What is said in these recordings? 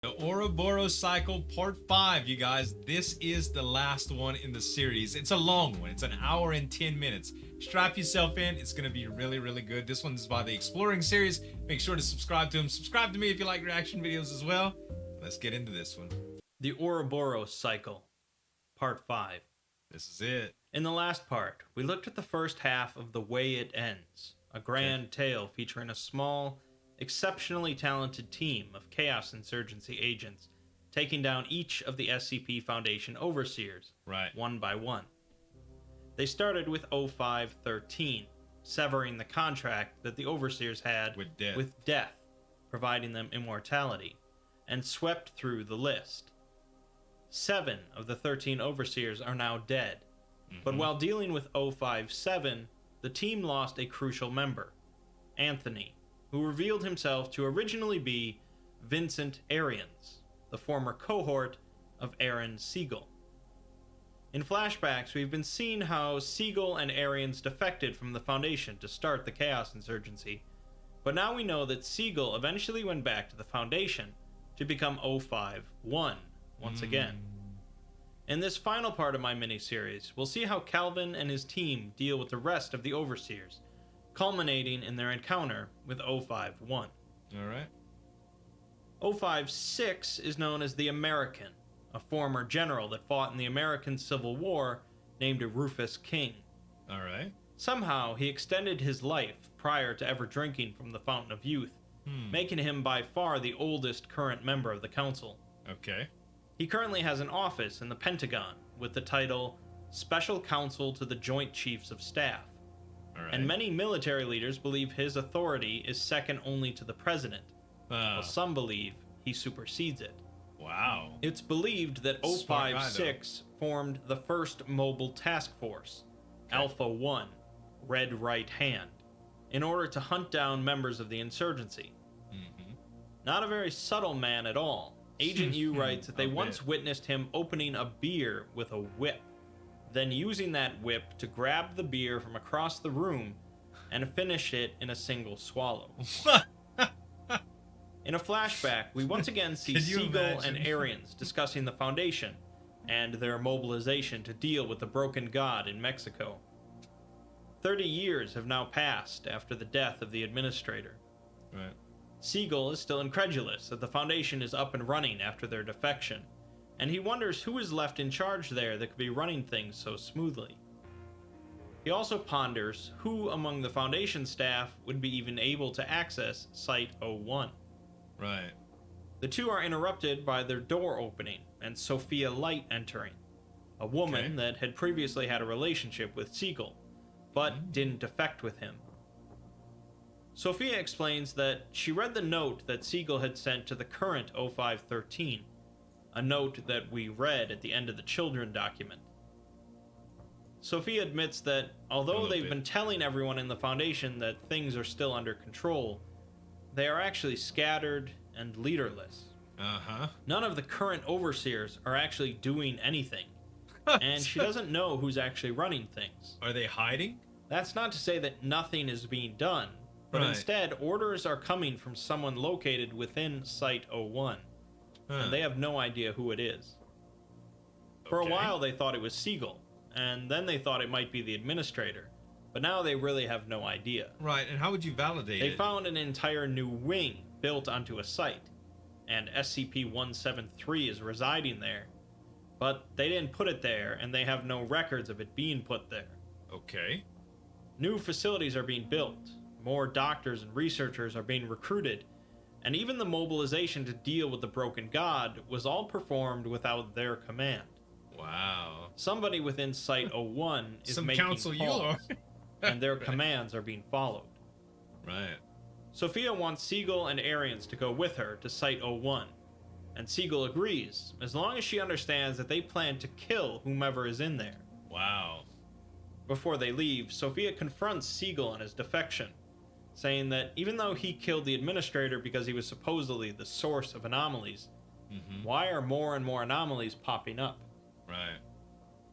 The Ouroboros cycle part 5, you guys. This is the last one in the series. It's a long one. It's an hour and 10 minutes. Strap yourself in. It's going to be really, really good. This one is by the Exploring series. Make sure to subscribe to them. Subscribe to me if you like reaction videos as well. Let's get into this one. The Ouroboros cycle, part 5. This is it. In the last part, we looked at the first half of The Way It Ends, a grand tale featuring a small, exceptionally talented team of Chaos Insurgency agents taking down each of the SCP Foundation overseers, one by one. They started with 0513, severing the contract that the overseers had with death, providing them immortality, and swept through the list. 7 of the 13 overseers are now dead, but while dealing with 057, the team lost a crucial member, Anthony, who revealed himself to originally be Vincent Arians, the former cohort of Aaron Siegel. In flashbacks, we've been seeing how Siegel and Arians defected from the Foundation to start the Chaos Insurgency, but now we know that Siegel eventually went back to the Foundation to become 051 once again. In this final part of my miniseries, we'll see how Calvin and his team deal with the rest of the Overseers, culminating in their encounter with 051. Alright. 056 is known as the American, a former general that fought in the American Civil War named Rufus King. Alright. Somehow, he extended his life prior to ever drinking from the Fountain of Youth, making him by far the oldest current member of the Council. Okay. He currently has an office in the Pentagon with the title Special Counsel to the Joint Chiefs of Staff. Alright. And many military leaders believe his authority is second only to the president, while some believe he supersedes it. Wow. It's believed that 056 formed the first mobile task force, Alpha 1, Red Right Hand, in order to hunt down members of the insurgency. Not a very subtle man at all. Agent U writes that they once witnessed him opening a beer with a whip, then using that whip to grab the beer from across the room and finish it in a single swallow. In a flashback, we once again see Siegel and Arians discussing the Foundation and their mobilization to deal with the broken god in Mexico. 30 years have now passed after the death of the administrator. Right. Siegel is still incredulous that the Foundation is up and running after their defection, and he wonders who is left in charge there that could be running things so smoothly. He also ponders who among the Foundation staff would be even able to access Site-01. Right. The two are interrupted by their door opening and Sophia Light entering, a woman that had previously had a relationship with Siegel, but didn't defect with him. Sophia explains that she read the note that Siegel had sent to the current 0513, a note that we read at the end of the Children document. Sophia admits that although they've been telling everyone in the Foundation that things are still under control, they are actually scattered and leaderless. None of the current overseers are actually doing anything, and she doesn't know who's actually running things. Are they hiding? That's not to say that nothing is being done, but instead orders are coming from someone located within Site-01, and they have no idea who it is. For a while they thought it was Siegel, and then they thought it might be the administrator, but now they really have no idea. Right, and how would you validate it? They found an entire new wing built onto a site, and SCP-173 is residing there, but they didn't put it there, and they have no records of it being put there. Okay. New facilities are being built, more doctors and researchers are being recruited, and even the mobilization to deal with the broken god was all performed without their command. Wow. Somebody within Site-01 is making calls, and their commands are being followed. Right. Sophia wants Siegel and Arians to go with her to Site-01, and Siegel agrees, as long as she understands that they plan to kill whomever is in there. Wow. Before they leave, Sophia confronts Siegel on his defection, saying that even though he killed the administrator because he was supposedly the source of anomalies, why are more and more anomalies popping up? Right.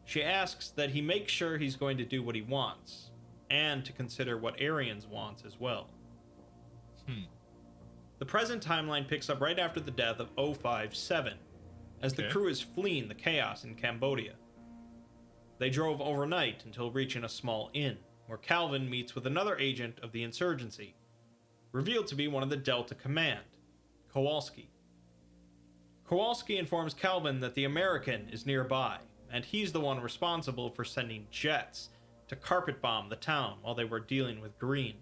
She asks that he make sure he's going to do what he wants, and to consider what Arians wants as well. The present timeline picks up right after the death of 057, as the crew is fleeing the chaos in Cambodia. They drove overnight until reaching a small inn, where Calvin meets with another agent of the insurgency, revealed to be one of the Delta Command, Kowalski. Kowalski informs Calvin that the American is nearby, and he's the one responsible for sending jets to carpet bomb the town while they were dealing with Green.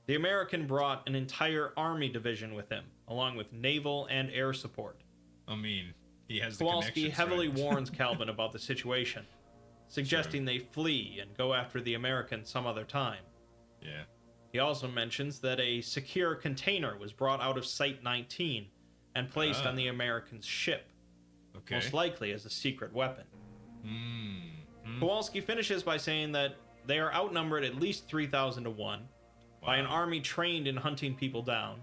The American brought an entire army division with him, along with naval and air support. I mean, he has the Kowalski connections, heavily right? warns Calvin about the situation, suggesting they flee and go after the American some other time. Yeah. He also mentions that a secure container was brought out of Site 19 and placed on the American's ship, most likely as a secret weapon. Kowalski finishes by saying that they are outnumbered at least 3,000 to 1 by an army trained in hunting people down,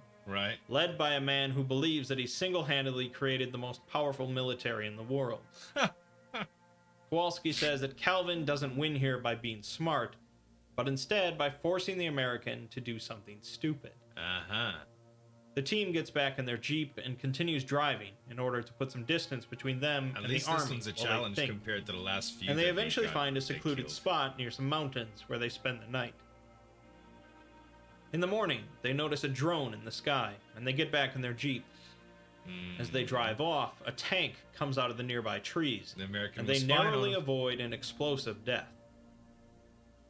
led by a man who believes that he single-handedly created the most powerful military in the world. Kowalski says that Calvin doesn't win here by being smart, but instead by forcing the American to do something stupid. The team gets back in their Jeep and continues driving in order to put some distance between them and the army. This one's a challenge compared to the last few. And they eventually find a secluded spot near some mountains where they spend the night. In the morning, they notice a drone in the sky, and they get back in their Jeep. As they drive off, a tank comes out of the nearby trees, and they narrowly avoid an explosive death.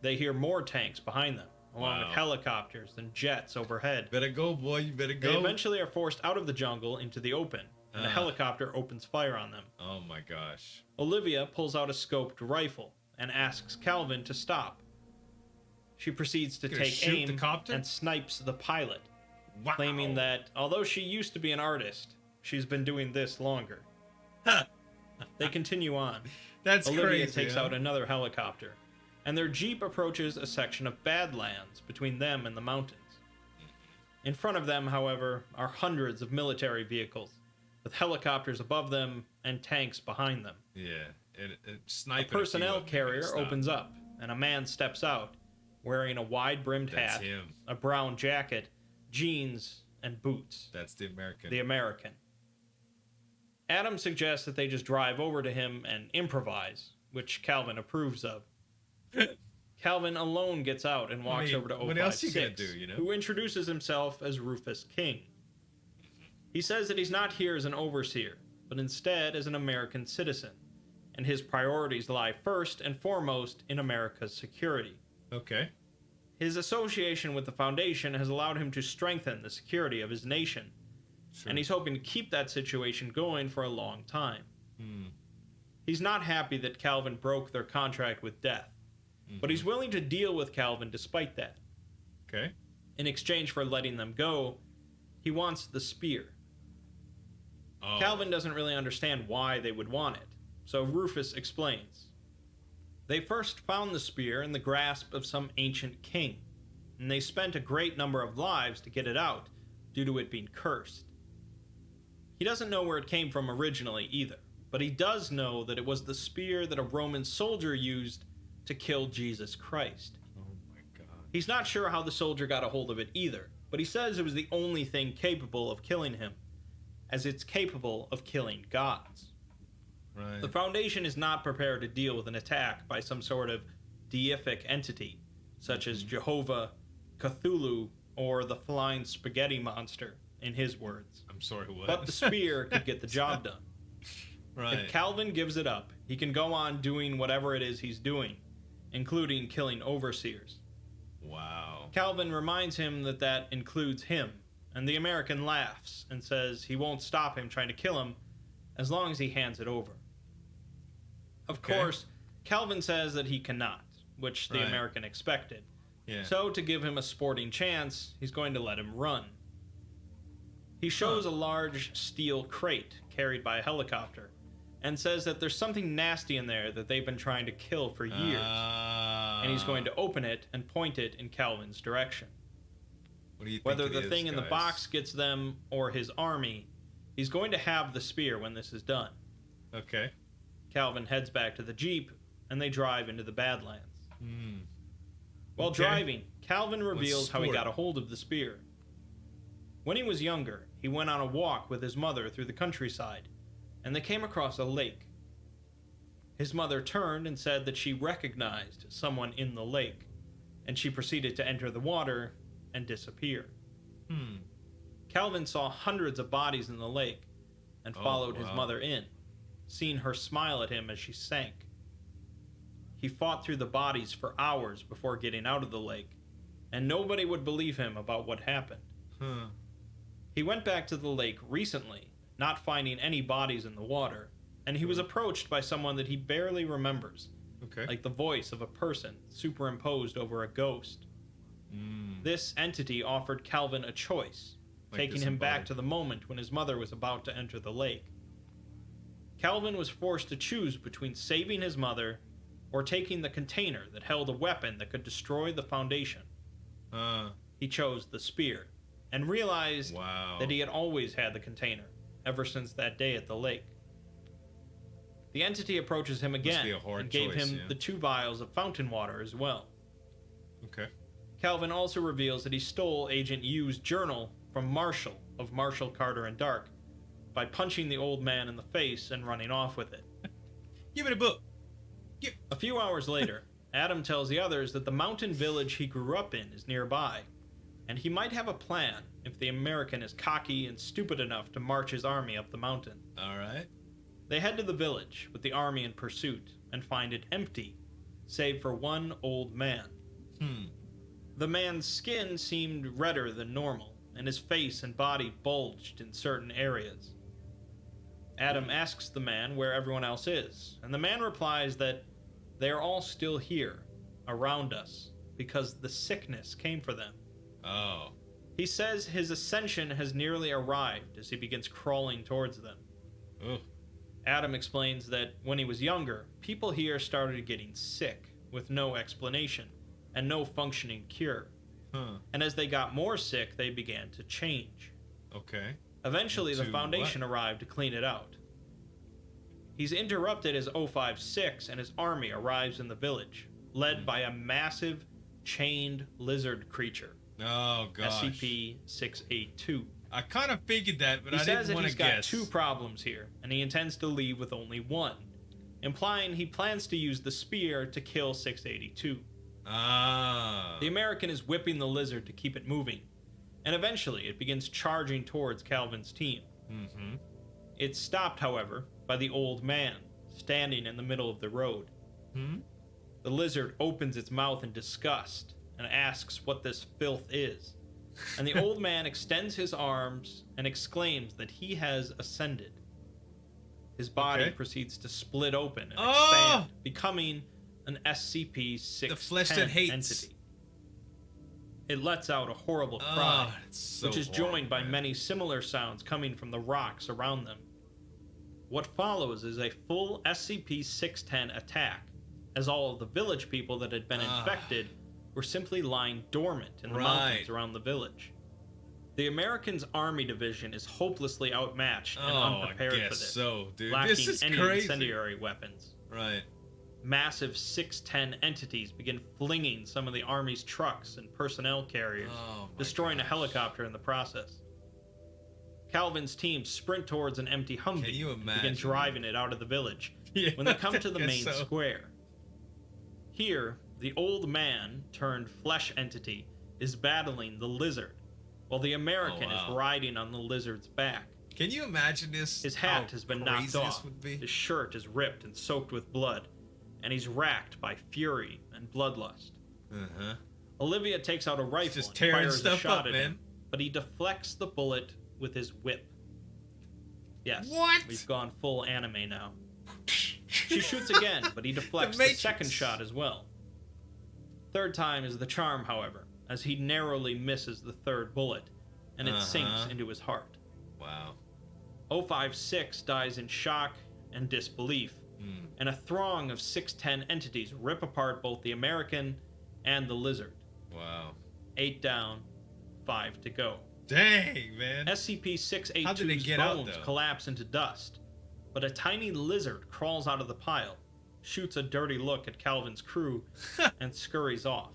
They hear more tanks behind them, along with helicopters and jets overhead. Better go, boy, you better go. They eventually are forced out of the jungle into the open, and a helicopter opens fire on them. Oh my gosh. Olivia pulls out a scoped rifle and asks Calvin to stop. She proceeds to take aim and snipes the pilot, claiming that although she used to be an artist, she's been doing this longer. They continue on. Olivia takes out another helicopter, and their Jeep approaches a section of badlands between them and the mountains. In front of them, however, are hundreds of military vehicles, with helicopters above them and tanks behind them. A personnel carrier opens up, and a man steps out, wearing a wide-brimmed hat, a brown jacket, jeans, and boots. That's the American. The American. Adam suggests that they just drive over to him and improvise, which Calvin approves of. Calvin alone gets out and walks over to 056, what else you gonna do, you know? who introduces himself as Rufus King. He says that he's not here as an overseer, but instead as an American citizen, and his priorities lie first and foremost in America's security. His association with the Foundation has allowed him to strengthen the security of his nation, and he's hoping to keep that situation going for a long time. He's not happy that Calvin broke their contract with death, but he's willing to deal with Calvin despite that. In exchange for letting them go, he wants the spear. Calvin doesn't really understand why they would want it, so Rufus explains. They first found the spear in the grasp of some ancient king, and they spent a great number of lives to get it out, due to it being cursed. He doesn't know where it came from originally either, but he does know that it was the spear that a Roman soldier used to kill Jesus Christ. He's not sure how the soldier got a hold of it either, but he says it was the only thing capable of killing him, as it's capable of killing gods. The Foundation is not prepared to deal with an attack by some sort of deific entity, such as Jehovah, Cthulhu, or the flying spaghetti monster, in his words. I'm sorry, what? But the spear could get the job done. If Calvin gives it up, he can go on doing whatever it is he's doing, including killing overseers. Calvin reminds him that that includes him, and the American laughs and says he won't stop him trying to kill him as long as he hands it over. Of course, Calvin says that he cannot, which the American expected. So to give him a sporting chance, he's going to let him run. He shows a large steel crate carried by a helicopter and says that there's something nasty in there that they've been trying to kill for years. And he's going to open it and point it in Calvin's direction. What do you think Whether the thing in the box gets them or his army, he's going to have the spear when this is done. Calvin heads back to the Jeep, and they drive into the Badlands. While driving, Calvin reveals how he got a hold of the spear. When he was younger, he went on a walk with his mother through the countryside, and they came across a lake. His mother turned and said that she recognized someone in the lake, and she proceeded to enter the water and disappear. Calvin saw hundreds of bodies in the lake and followed his mother in, seeing her smile at him as she sank. He fought through the bodies for hours before getting out of the lake, and nobody would believe him about what happened. He went back to the lake recently, not finding any bodies in the water, and he was approached by someone that he barely remembers, like the voice of a person superimposed over a ghost. This entity offered Calvin a choice, taking him back to the moment when his mother was about to enter the lake. Calvin was forced to choose between saving his mother or taking the container that held a weapon that could destroy the Foundation. He chose the spear, and realized that he had always had the container, ever since that day at the lake. The entity approaches him again and gave him the 2 vials of fountain water as well. Calvin also reveals that he stole Agent Yu's journal from Marshall of Marshall, Carter, and Dark by punching the old man in the face and running off with it. Give me the book. A few hours later, Adam tells the others that the mountain village he grew up in is nearby, and he might have a plan if the American is cocky and stupid enough to march his army up the mountain. Alright. They head to the village with the army in pursuit and find it empty, save for one old man. The man's skin seemed redder than normal, and his face and body bulged in certain areas. Adam asks the man where everyone else is, and the man replies that they are all still here, around us, because the sickness came for them. He says his ascension has nearly arrived as he begins crawling towards them. Adam explains that when he was younger, people here started getting sick with no explanation and no functioning cure. And as they got more sick, they began to change. Eventually, the Foundation arrived to clean it out. He's interrupted as 056 and his army arrives in the village, led by a massive, chained lizard creature. SCP-002. I kind of figured that, but he I says didn't want that to guess. He's got 2 problems here, and he intends to leave with only 1, implying he plans to use the spear to kill 682. The American is whipping the lizard to keep it moving, and eventually it begins charging towards Calvin's team. It's stopped, however, by the old man, standing in the middle of the road. The lizard opens its mouth in disgust and asks what this filth is, and the old man extends his arms and exclaims that he has ascended. His body proceeds to split open and expand, becoming an SCP-610 the flesh that hates entity. It lets out a horrible cry, which is joined by many similar sounds coming from the rocks around them. What follows is a full SCP-610 attack, as all of the village people that had been infected were simply lying dormant in the mountains around the village. The Americans' army division is hopelessly outmatched and unprepared for this, dude. lacking This is any crazy. incendiary weapons. Massive 610 entities begin flinging some of the army's trucks and personnel carriers, destroying a helicopter in the process. Calvin's team sprint towards an empty Humvee and begin driving it out of the village when they come to the main square. Here, the old man turned flesh entity is battling the lizard, while the American is riding on the lizard's back. Can you imagine this? His hat has been knocked off, his shirt is ripped and soaked with blood, and he's racked by fury and bloodlust. Olivia takes out a rifle and fires a shot at him, but he deflects the bullet with his whip. Yes, we've gone full anime now. She shoots again, but he deflects the second shot as well. Third time is the charm, however, as he narrowly misses the third bullet, and it sinks into his heart. 056 dies in shock and disbelief, and a throng of 610 entities rip apart both the American and the lizard. 8 down, 5 to go. Dang, man. SCP-682's bones collapse into dust, but a tiny lizard crawls out of the pile, shoots a dirty look at Calvin's crew, and scurries off.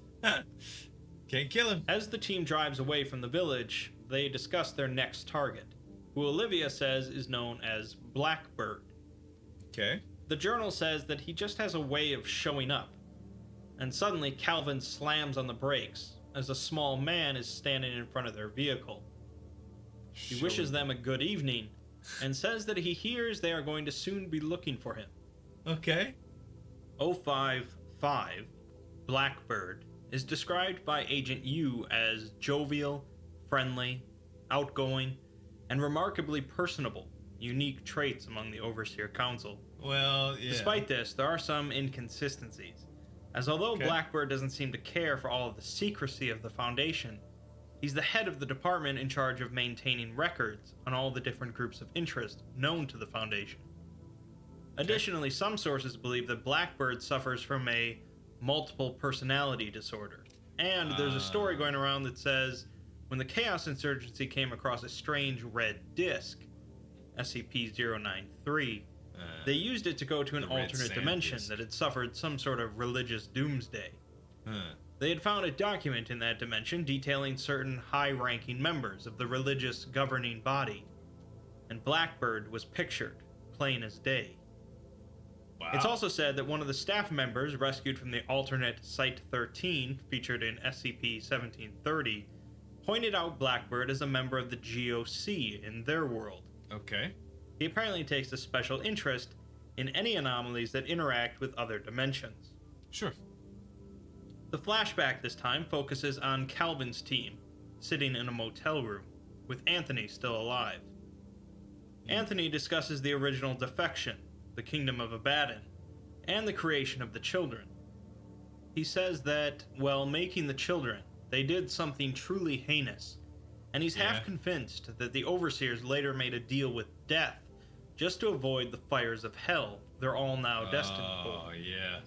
Can't kill him. As the team drives away from the village, they discuss their next target, who Olivia says is known as Blackbird. Okay. The journal says that he just has a way of showing up, and suddenly Calvin slams on the brakes as a small man is standing in front of their vehicle. He wishes them a good evening and says that he hears they are going to soon be looking for him. Okay. 055, Blackbird, is described by Agent U as jovial, friendly, outgoing, and remarkably personable, unique traits among the Overseer Council. Well, yeah. Despite this, there are some inconsistencies, as although Blackbird doesn't seem to care for all of the secrecy of the Foundation, he's the head of the department in charge of maintaining records on all the different groups of interest known to the Foundation. Additionally, some sources believe that Blackbird suffers from a multiple personality disorder, and there's a story going around that says when the Chaos Insurgency came across a strange red disk, SCP-093, they used it to go to an alternate dimension that had suffered some sort of religious doomsday. They had found a document in that dimension detailing certain high-ranking members of the religious governing body, and Blackbird was pictured, plain as day. Wow. It's also said that one of the staff members rescued from the alternate Site-13, featured in SCP-1730, pointed out Blackbird as a member of the GOC in their world. Okay. He apparently takes a special interest in any anomalies that interact with other dimensions. Sure. The flashback this time focuses on Calvin's team, sitting in a motel room, with Anthony still alive. Anthony discusses the original defection, the Kingdom of Abaddon, and the creation of the children. He says that, while making the children, they did something truly heinous, and he's half convinced that the Overseers later made a deal with death just to avoid the fires of hell they're all now destined for. Oh, yeah.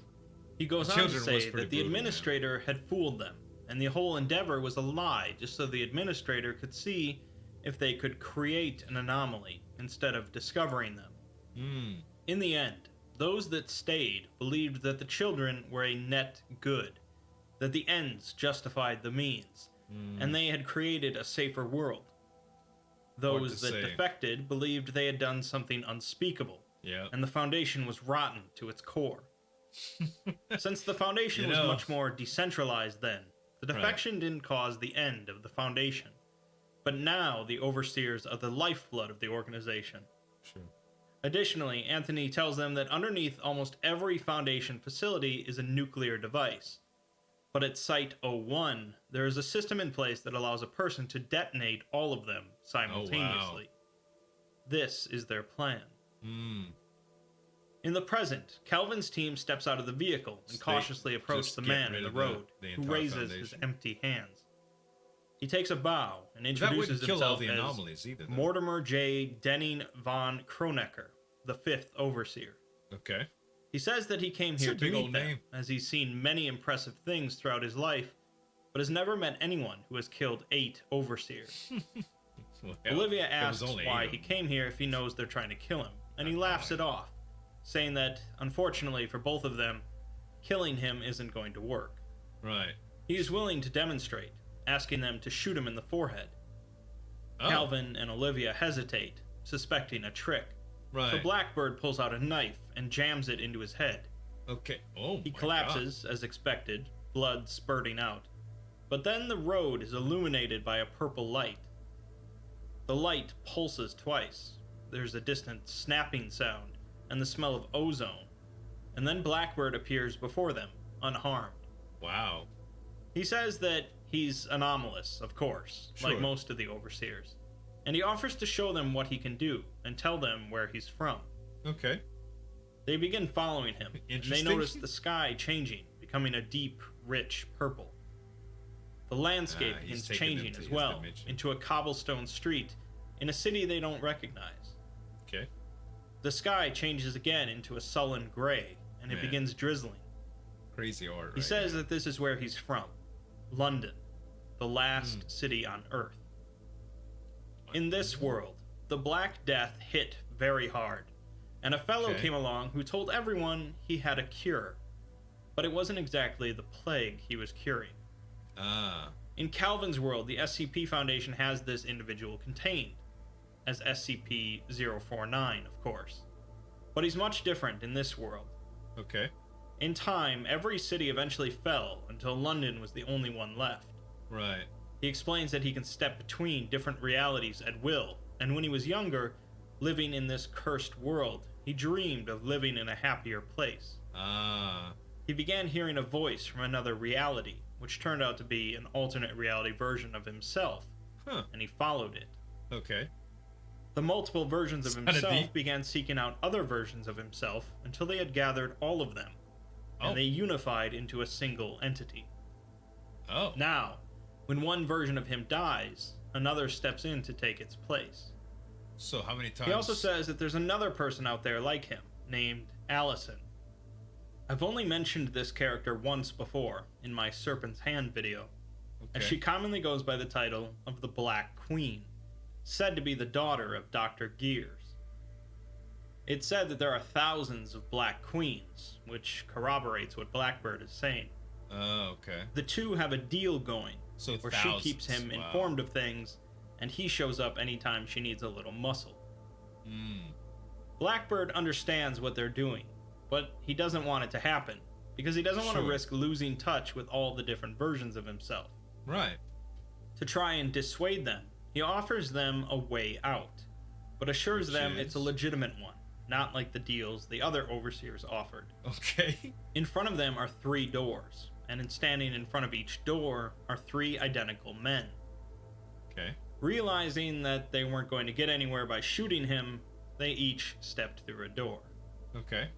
He goes on to say that the administrator had fooled them, and the whole endeavor was a lie just so the administrator could see if they could create an anomaly instead of discovering them. In the end, those that stayed believed that the children were a net good, that the ends justified the means, and they had created a safer world. Those that defected believed they had done something unspeakable, and the Foundation was rotten to its core. Since the Foundation was much more decentralized then, the defection didn't cause the end of the Foundation. But now the Overseers are the lifeblood of the organization. Sure. Additionally, Anthony tells them that underneath almost every Foundation facility is a nuclear device. But at Site-01, there is a system in place that allows a person to detonate all of them simultaneously. This is their plan. In the present, Calvin's team steps out of the vehicle and cautiously approaches the man in the road, who raises his empty hands. He takes a bow and introduces himself as Mortimer J. Denning von Kronecker, the 5th Overseer. Okay. He says that he came here to meet them, as he's seen many impressive things throughout his life, but has never met anyone who has killed 8 Overseers. Olivia asks why he came here if he knows they're trying to kill him, and he laughs it off, saying that, unfortunately for both of them, killing him isn't going to work. Right. He is willing to demonstrate, asking them to shoot him in the forehead. Calvin and Olivia hesitate, suspecting a trick. Right. So Blackbird pulls out a knife and jams it into his head. Okay. Oh, he collapses, as expected, blood spurting out. But then the road is illuminated by a purple light. The light pulses twice. There's a distant snapping sound and the smell of ozone. And then Blackbird appears before them, unharmed. Wow. He says that he's anomalous, of course, like most of the Overseers. And he offers to show them what he can do and tell them where he's from. Okay. They begin following him, and they notice the sky changing, becoming a deep, rich purple. The landscape is changing as well, into a cobblestone street in a city they don't recognize. Okay. The sky changes again into a sullen gray, and it begins drizzling. Crazy art. He says that this is where he's from, London, the last city on Earth. In this world, the Black Death hit very hard, and a fellow came along who told everyone he had a cure, but it wasn't exactly the plague he was curing. In Calvin's world, the SCP Foundation has this individual contained, as SCP-049, of course. But he's much different in this world. Okay. In time, every city eventually fell until London was the only one left. Right. He explains that he can step between different realities at will, and when he was younger, living in this cursed world, he dreamed of living in a happier place. Ah. He began hearing a voice from another reality, which turned out to be an alternate reality version of himself, and he followed it. Okay. The multiple versions of It's kinda himself deep. began seeking out other versions of himself until they had gathered all of them, and they unified into a single entity. Oh. Now, when one version of him dies, another steps in to take its place. So how many times? He also says that there's another person out there like him, named Allison. I've only mentioned this character once before, in my Serpent's Hand video, and she commonly goes by the title of the Black Queen, said to be the daughter of Dr. Gears. It's said that there are thousands of Black Queens, which corroborates what Blackbird is saying. Oh, okay. The two have a deal going, So where thousands. she keeps him informed of things, and he shows up anytime she needs a little muscle. Blackbird understands what they're doing, but he doesn't want it to happen, because he doesn't want to risk losing touch with all the different versions of himself. Right. To try and dissuade them, he offers them a way out, but assures them it's a legitimate one, not like the deals the other overseers offered. Okay. In front of them are 3 doors, and standing in front of each door are 3 identical men. Okay. Realizing that they weren't going to get anywhere by shooting him, they each stepped through a door. Okay.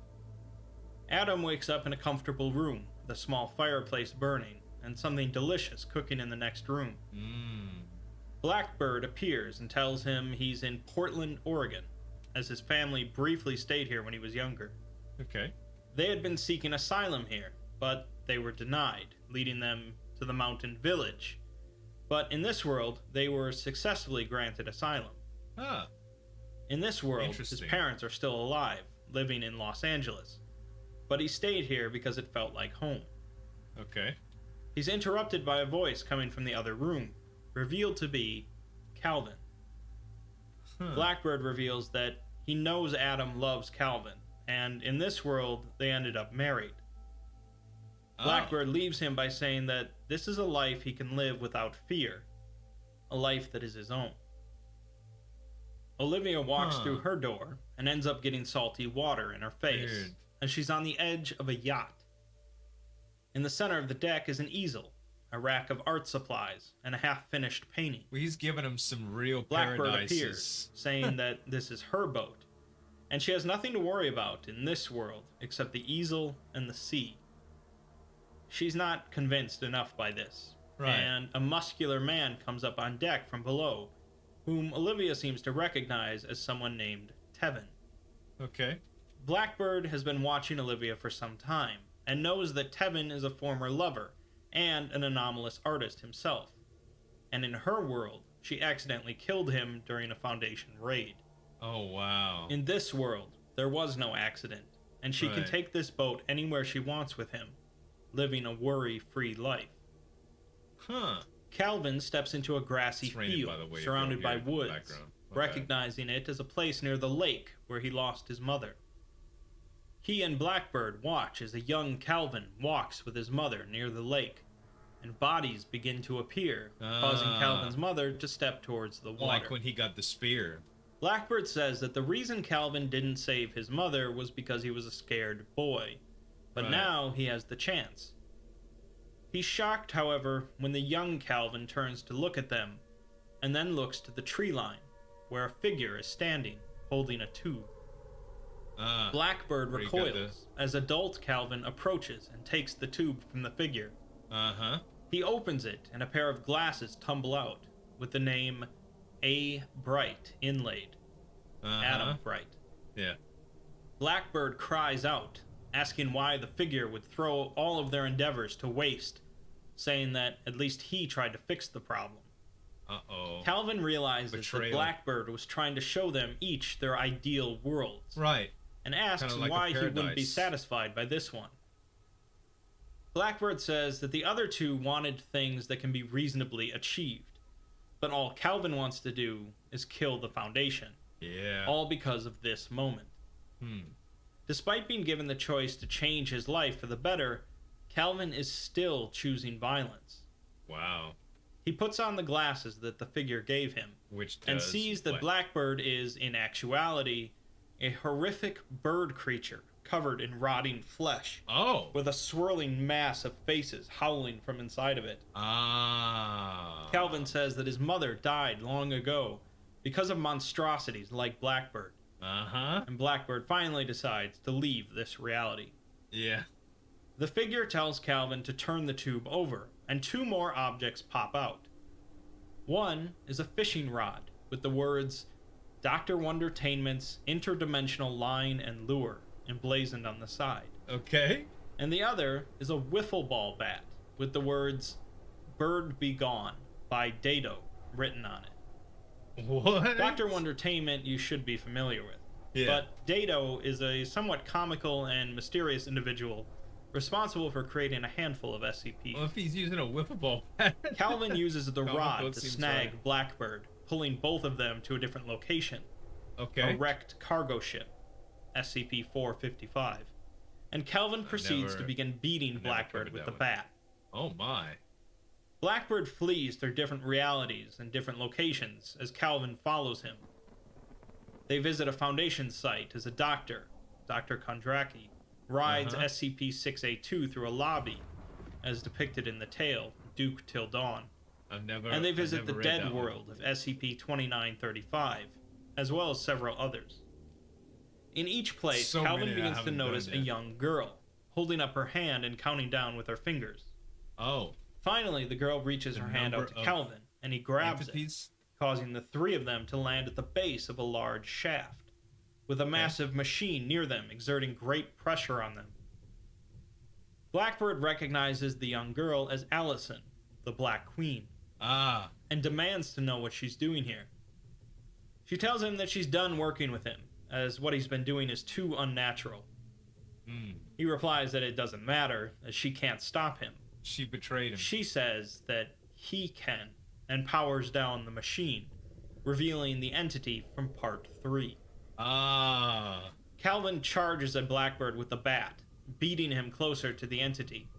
Adam wakes up in a comfortable room with a small fireplace burning and something delicious cooking in the next room. Blackbird appears and tells him he's in Portland, Oregon, as his family briefly stayed here when he was younger. Okay. They had been seeking asylum here, but they were denied, leading them to the mountain village. But in this world, they were successfully granted asylum. Ah. In this world, his Interesting. parents are still alive, living in Los Angeles. But he stayed here because it felt like home. Okay. He's interrupted by a voice coming from the other room, revealed to be Calvin. Blackbird reveals that he knows Adam loves Calvin, and in this world, they ended up married. Blackbird leaves him by saying that this is a life he can live without fear, a life that is his own. Olivia walks through her door and ends up getting salty water in her face, Weird. as she's on the edge of a yacht. In the center of the deck is an easel, a rack of art supplies, and a half-finished painting. Well, he's giving him some real Blackbird paradises. appears, saying that this is her boat, and she has nothing to worry about in this world except the easel and the sea. She's not convinced enough by this, and a muscular man comes up on deck from below, whom Olivia seems to recognize as someone named Tevin. Okay. Blackbird has been watching Olivia for some time, and knows that Tevin is a former lover, and an anomalous artist himself. And in her world, she accidentally killed him during a Foundation raid. Oh, wow. In this world, there was no accident, and she can take this boat anywhere she wants with him, living a worry-free life. Calvin steps into a grassy field surrounded by woods, recognizing it as a place near the lake where he lost his mother. He and Blackbird watch as a young Calvin walks with his mother near the lake, and bodies begin to appear, causing Calvin's mother to step towards the water. Like when he got the spear. Blackbird says that the reason Calvin didn't save his mother was because he was a scared boy, but now he has the chance. He's shocked, however, when the young Calvin turns to look at them, and then looks to the tree line, where a figure is standing, holding a tube. Blackbird recoils as adult Calvin approaches and takes the tube from the figure. He opens it, and a pair of glasses tumble out, with the name A. Bright inlaid. Adam Bright. Yeah. Blackbird cries out, asking why the figure would throw all of their endeavors to waste, saying that at least he tried to fix the problem. Calvin realizes that Blackbird was trying to show them each their ideal worlds. And asks like why he wouldn't be satisfied by this one. Blackbird says that the other two wanted things that can be reasonably achieved, but all Calvin wants to do is kill the Foundation. Yeah. All because of this moment. Despite being given the choice to change his life for the better, Calvin is still choosing violence. Wow. He puts on the glasses that the figure gave him, and sees that Blackbird is, in actuality, a horrific bird creature covered in rotting flesh. Oh. With a swirling mass of faces howling from inside of it. Ah. Calvin says that his mother died long ago because of monstrosities like Blackbird. Uh-huh. And Blackbird finally decides to leave this reality. Yeah. The figure tells Calvin to turn the tube over, and two more objects pop out. One is a fishing rod with the words Dr. Wondertainment's interdimensional line and lure emblazoned on the side. Okay. And the other is a wiffle ball bat with the words Bird Be Gone by Dado written on it. What? Dr. Wondertainment you should be familiar with. Yeah. But Dado is a somewhat comical and mysterious individual responsible for creating a handful of SCPs. Well, if he's using a wiffle ball. Calvin uses the Comic rod book to seems snag right. Blackbird, pulling both of them to a different location. Okay. A wrecked cargo ship, SCP-455. And Calvin proceeds to begin beating Blackbird covered with that the one. bat. Oh my. Blackbird flees through different realities and different locations as Calvin follows him. They visit a Foundation site as a doctor, Dr. Kondraki, rides SCP-682 through a lobby, as depicted in the tale, Duke Till Dawn. And they visit the dead world of SCP-2935, as well as several others. In each place, So Calvin many I begins to haven't notice done a yet. young girl, holding up her hand and counting down with her fingers. Oh. Finally, the girl reaches The her hand out number to of Calvin, and he grabs it, Entities? causing the three of them to land at the base of a large shaft, with a massive machine near them exerting great pressure on them. Blackbird recognizes the young girl as Allison, the Black Queen, Ah. and demands to know what she's doing here. She tells him that she's done working with him, as what he's been doing is too unnatural. He replies that it doesn't matter, as she can't stop him. She betrayed him. She says that he can, and powers down the machine, revealing the entity from Part 3. Ah. Calvin charges at Blackbird with the bat, beating him closer to the entity.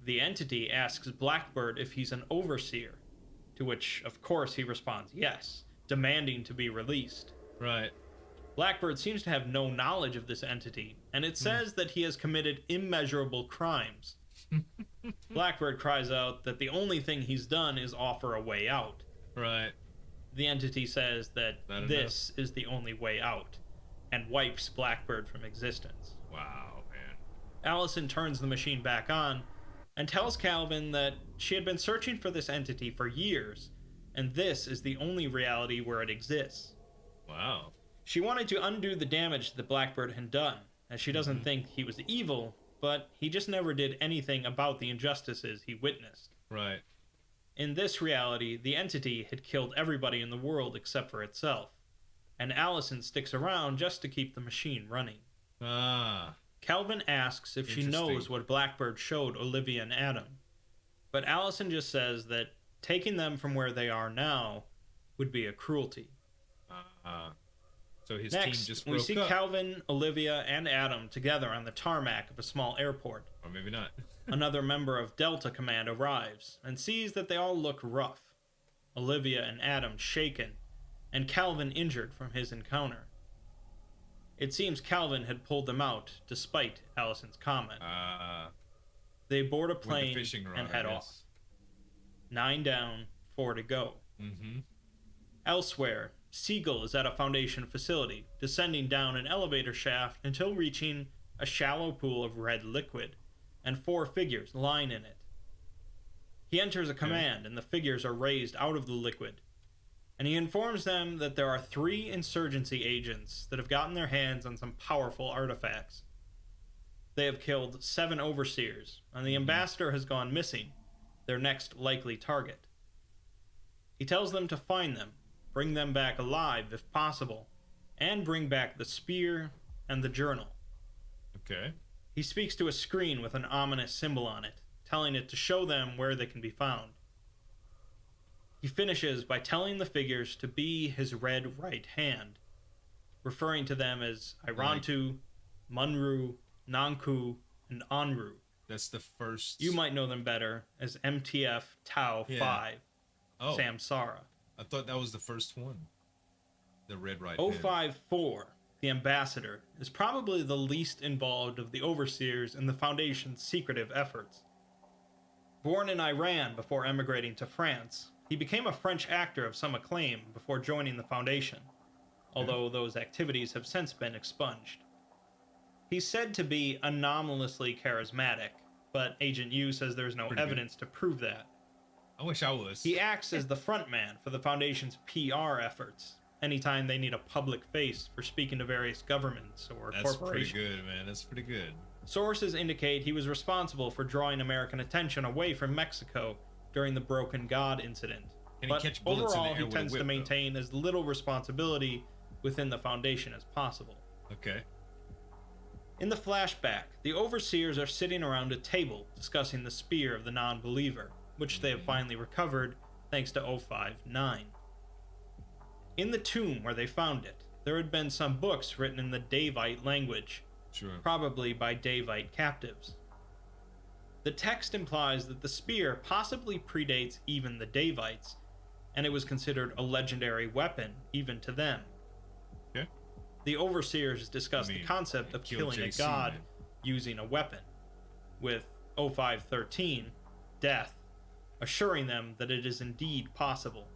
The entity asks Blackbird if he's an overseer, to which, of course, he responds yes, demanding to be released. Right. Blackbird seems to have no knowledge of this entity, and it says that he has committed immeasurable crimes. Blackbird cries out that the only thing he's done is offer a way out. Right. The entity says that this is the only way out, and wipes Blackbird from existence. Wow, man. Allison turns the machine back on, and tells Calvin that she had been searching for this entity for years, and this is the only reality where it exists. Wow. She wanted to undo the damage that Blackbird had done, as she doesn't think he was evil, but he just never did anything about the injustices he witnessed. Right. In this reality, the entity had killed everybody in the world except for itself, and Allison sticks around just to keep the machine running. Ah. Calvin asks if she Interesting. knows what Blackbird showed Olivia and Adam, but Allison just says that taking them from where they are now would be a cruelty. So his team Next, just we broke see up. Calvin, Olivia, and Adam together on the tarmac of a small airport. Or maybe not. Another member of Delta Command arrives and sees that they all look rough. Olivia and Adam shaken, and Calvin injured from his encounter. It seems Calvin had pulled them out, despite Allison's comment. They board a with the plane fishing rod, and I head guess. off. 9 down, 4 to go. Elsewhere, Siegel is at a Foundation facility, descending down an elevator shaft until reaching a shallow pool of red liquid, and 4 figures lying in it. He enters a command, and the figures are raised out of the liquid, and he informs them that there are 3 insurgency agents that have gotten their hands on some powerful artifacts. They have killed 7 overseers, and the ambassador has gone missing, their next likely target. He tells them to find them, bring them back alive if possible, and bring back the spear and the journal. Okay. He speaks to a screen with an ominous symbol on it, telling it to show them where they can be found. He finishes by telling the figures to be his red right hand, referring to them as Irantu, Munru, Nanku, and Anru. That's the first... You might know them better as MTF Tau 5, Samsara. I thought that was the first one. The red right 054, the ambassador, is probably the least involved of the overseers in the Foundation's secretive efforts. Born in Iran before emigrating to France, he became a French actor of some acclaim before joining the Foundation, although those activities have since been expunged. He's said to be anomalously charismatic, but Agent U says there's no evidence to prove that. I wish I was. He acts as the frontman for the Foundation's PR efforts, anytime they need a public face for speaking to various governments or corporations. That's pretty good, man. That's pretty good. Sources indicate he was responsible for drawing American attention away from Mexico during the Broken God incident. But overall, he tends to maintain as little responsibility within the Foundation as possible. Okay. In the flashback, the overseers are sitting around a table discussing the spear of the non-believer, which they have finally recovered thanks to 059. In the tomb where they found it, there had been some books written in the Davite language, probably by Davite captives. The text implies that the spear possibly predates even the Davites, and it was considered a legendary weapon even to them. Okay. The overseers discussed the concept of killing a god using a weapon, with 0513, death, assuring them that it is indeed possible.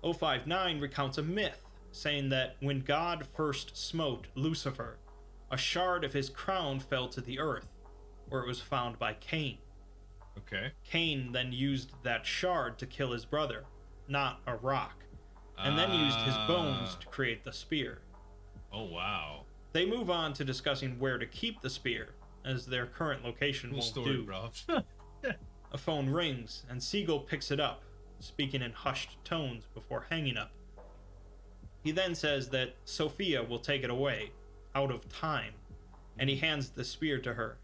059 recounts a myth, saying that when God first smote Lucifer, a shard of his crown fell to the earth, where it was found by Cain. Okay. Cain then used that shard to kill his brother, not a rock, and then used his bones to create the spear. Oh, wow. They move on to discussing where to keep the spear, as their current location won't do. Bro. A phone rings, and Siegel picks it up, speaking in hushed tones before hanging up. He then says that Sophia will take it away, out of time, and he hands the spear to her.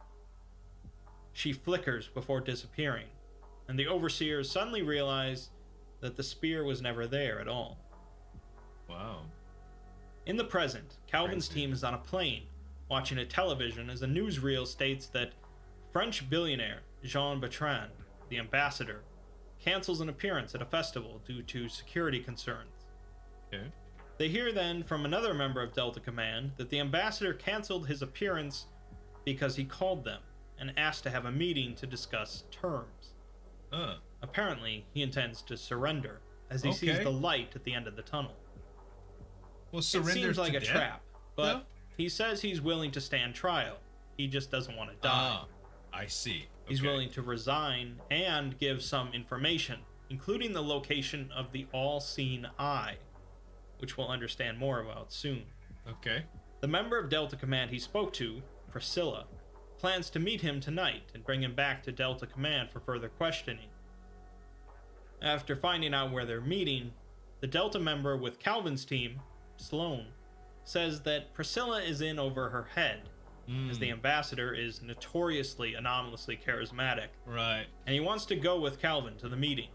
She flickers before disappearing, and the overseers suddenly realize that the spear was never there at all. Wow. In the present, Calvin's team is on a plane, watching a television as a newsreel states that French billionaire Jean Bertrand, the ambassador, cancels an appearance at a festival due to security concerns. Okay. They hear then from another member of Delta Command that the ambassador canceled his appearance because he called them and asked to have a meeting to discuss terms. Apparently, he intends to surrender, as he sees the light at the end of the tunnel. Well, surrender seems like a death? trap, but he says he's willing to stand trial. He just doesn't want to die. I see. He's willing to resign and give some information, including the location of the all-seeing eye, which we'll understand more about soon. Okay. The member of Delta Command he spoke to, Priscilla, plans to meet him tonight and bring him back to Delta Command for further questioning. After finding out where they're meeting, the Delta member with Calvin's team, Sloan, says that Priscilla is in over her head, as the ambassador is notoriously anomalously charismatic. Right. And he wants to go with Calvin to the meeting.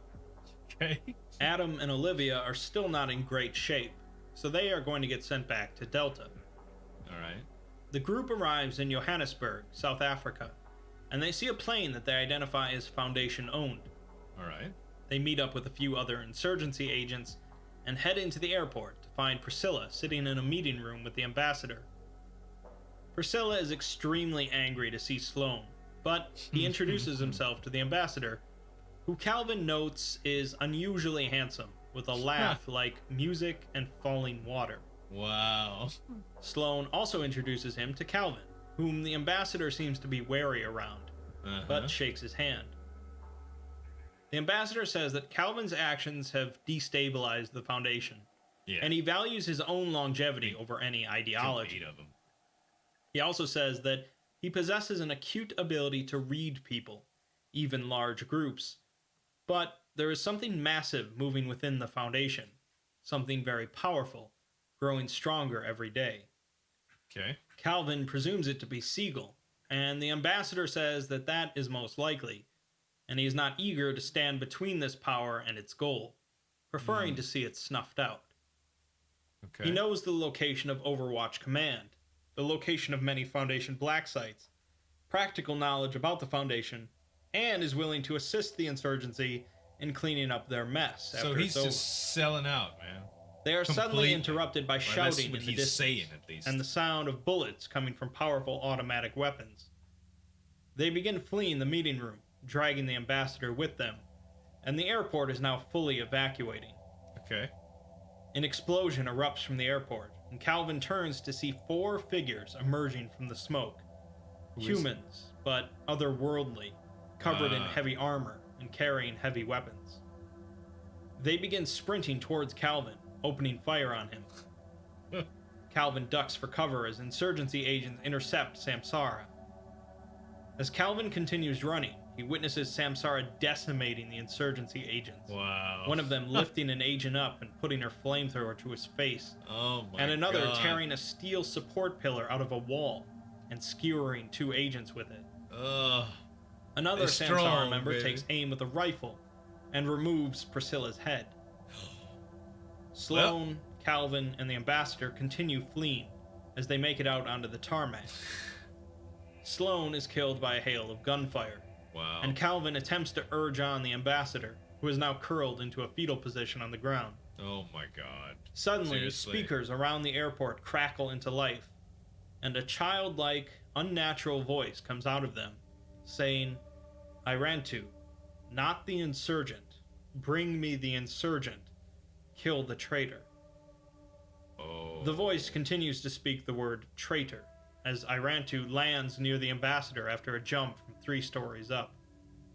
Okay. Adam and Olivia are still not in great shape, so they are going to get sent back to Delta. Alright. The group arrives in Johannesburg, South Africa, and they see a plane that they identify as Foundation-owned. Alright. They meet up with a few other insurgency agents and head into the airport to find Priscilla sitting in a meeting room with the ambassador. Priscilla is extremely angry to see Sloan, but he introduces himself to the ambassador, who Calvin notes is unusually handsome, with a laugh like music and falling water. Wow. Sloan also introduces him to Calvin, whom the ambassador seems to be wary around, but shakes his hand. The ambassador says that Calvin's actions have destabilized the Foundation, and he values his own longevity over any ideology. 8 of them. He also says that he possesses an acute ability to read people, even large groups, but there is something massive moving within the Foundation, something very powerful, growing stronger every day. Okay. Calvin presumes it to be Siegel, and the ambassador says that that is most likely, and he is not eager to stand between this power and its goal, preferring to see it snuffed out. Okay. He knows the location of Overwatch Command, the location of many Foundation black sites, practical knowledge about the Foundation, and is willing to assist the insurgency in cleaning up their mess. So he's just selling out, man. They are suddenly Completely. interrupted by Well, that's shouting what in the he's distance, saying, at least. and the sound of bullets coming from powerful automatic weapons. They begin fleeing the meeting room, dragging the ambassador with them, and the airport is now fully evacuating. Okay. An explosion erupts from the airport, and Calvin turns to see 4 figures emerging from the smoke. Humans, but otherworldly, covered in heavy armor and carrying heavy weapons. They begin sprinting towards Calvin, opening fire on him. Calvin ducks for cover as insurgency agents intercept Samsara. As Calvin continues running, he witnesses Samsara decimating the insurgency agents. Wow. One of them lifting an agent up and putting her flamethrower to his face. Oh my god. And another tearing a steel support pillar out of a wall and skewering 2 agents with it. Ugh. Another It's Samsara strong, member baby. takes aim with a rifle and removes Priscilla's head. Sloane, Calvin, and the ambassador continue fleeing as they make it out onto the tarmac. Sloane is killed by a hail of gunfire, Wow. and Calvin attempts to urge on the ambassador, who is now curled into a fetal position on the ground. Oh my god. Suddenly, Seriously. speakers around the airport crackle into life, and a childlike, unnatural voice comes out of them, saying, "I ran to, not the insurgent. Bring me the insurgent. Kill the traitor." Oh. The voice continues to speak the word traitor, as Irantu lands near the ambassador after a jump from 3 stories up.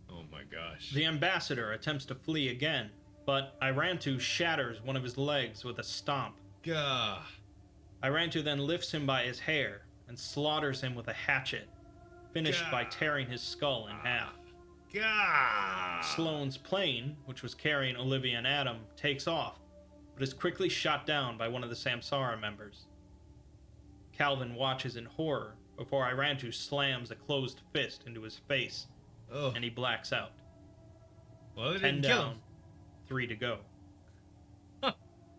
Oh my gosh. The ambassador attempts to flee again, but Irantu shatters one of his legs with a stomp. Gah. Irantu then lifts him by his hair and slaughters him with a hatchet, finished by tearing his skull in half. Gah. Sloane's plane, which was carrying Olivia and Adam, takes off, but is quickly shot down by one of the Samsara members. Calvin watches in horror before Irantu slams a closed fist into his face, Oh. and he blacks out. Well, they 10 didn't kill down, him. 3 to go. Huh.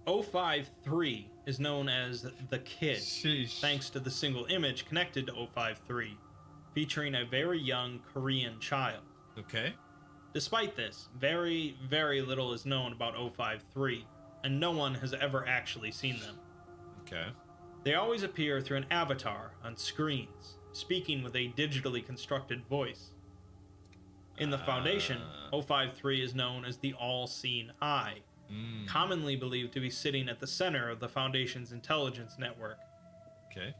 053 is known as the Kid, Sheesh. thanks to the single image connected to 053, featuring a very young Korean child. Okay. Despite this, very, very little is known about 053, and no one has ever actually seen them. Okay. They always appear through an avatar on screens, speaking with a digitally constructed voice. In the Foundation, 053 is known as the All-Seeing Eye, commonly believed to be sitting at the center of the Foundation's intelligence network. Okay.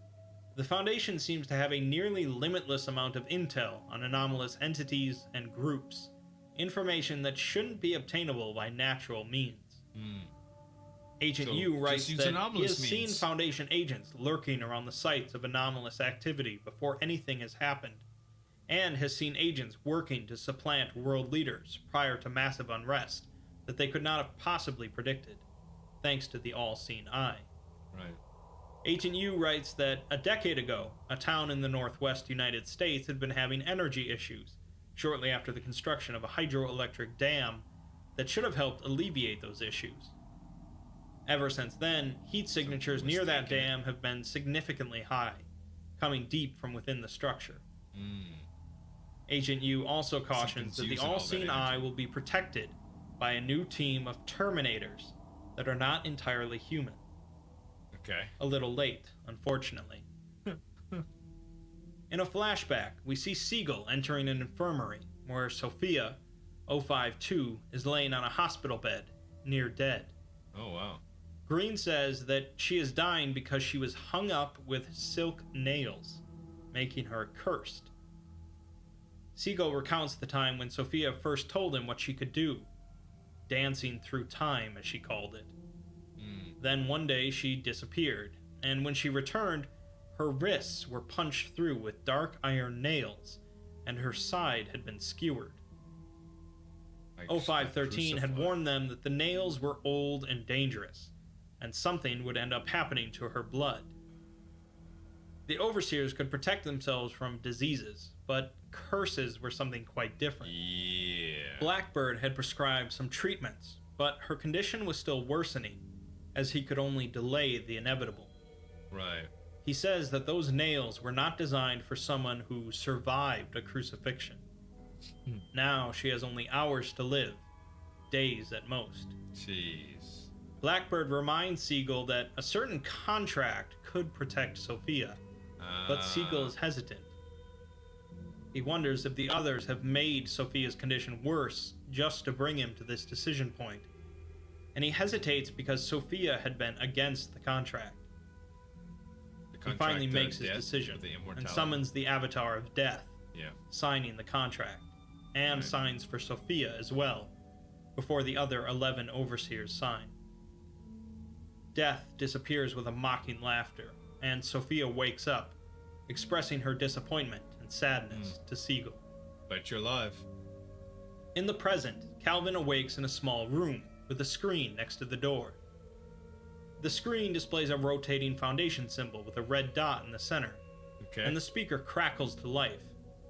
The Foundation seems to have a nearly limitless amount of intel on anomalous entities and groups, information that shouldn't be obtainable by natural means. Agent So, Yu writes just use that he anomalous has seen means. Foundation agents lurking around the sites of anomalous activity before anything has happened, and has seen agents working to supplant world leaders prior to massive unrest that they could not have possibly predicted, thanks to the all-seeing eye. Right. Agent Yu writes that a decade ago, a town in the northwest United States had been having energy issues, shortly after the construction of a hydroelectric dam that should have helped alleviate those issues. Ever since then, heat signatures near that dam have been significantly high, coming deep from within the structure. Agent Yu also cautions that the using all that all-seeing energy. eye will be protected by a new team of Terminators that are not entirely human. Okay. A little late, unfortunately. In a flashback, we see Siegel entering an infirmary where Sophia, 052, is laying on a hospital bed, near dead. Oh wow. Green says that she is dying because she was hung up with silk nails, making her cursed. Siegel recounts the time when Sophia first told him what she could do, dancing through time, as she called it. Then one day she disappeared, and when she returned, her wrists were punched through with dark iron nails, and her side had been skewered. Like 0513 had crucified. warned them that the nails were old and dangerous, and something would end up happening to her blood. The overseers could protect themselves from diseases, but curses were something quite different. Yeah. Blackbird had prescribed some treatments, but her condition was still worsening, as he could only delay the inevitable. Right. He says that those nails were not designed for someone who survived a crucifixion. Now she has only hours to live, days at most. Jeez. Blackbird reminds Siegel that a certain contract could protect Sophia, but Siegel is hesitant. He wonders if the others have made Sophia's condition worse just to bring him to this decision point, and he hesitates because Sophia had been against the contract. He finally makes his decision and summons the Avatar of Death, signing the contract, and signs for Sophia as well, before the other 11 overseers sign. Death disappears with a mocking laughter, and Sophia wakes up, expressing her disappointment and sadness to Siegel. But you're alive. In the present, Calvin awakes in a small room with a screen next to the door. The screen displays a rotating foundation symbol with a red dot in the center, and the speaker crackles to life,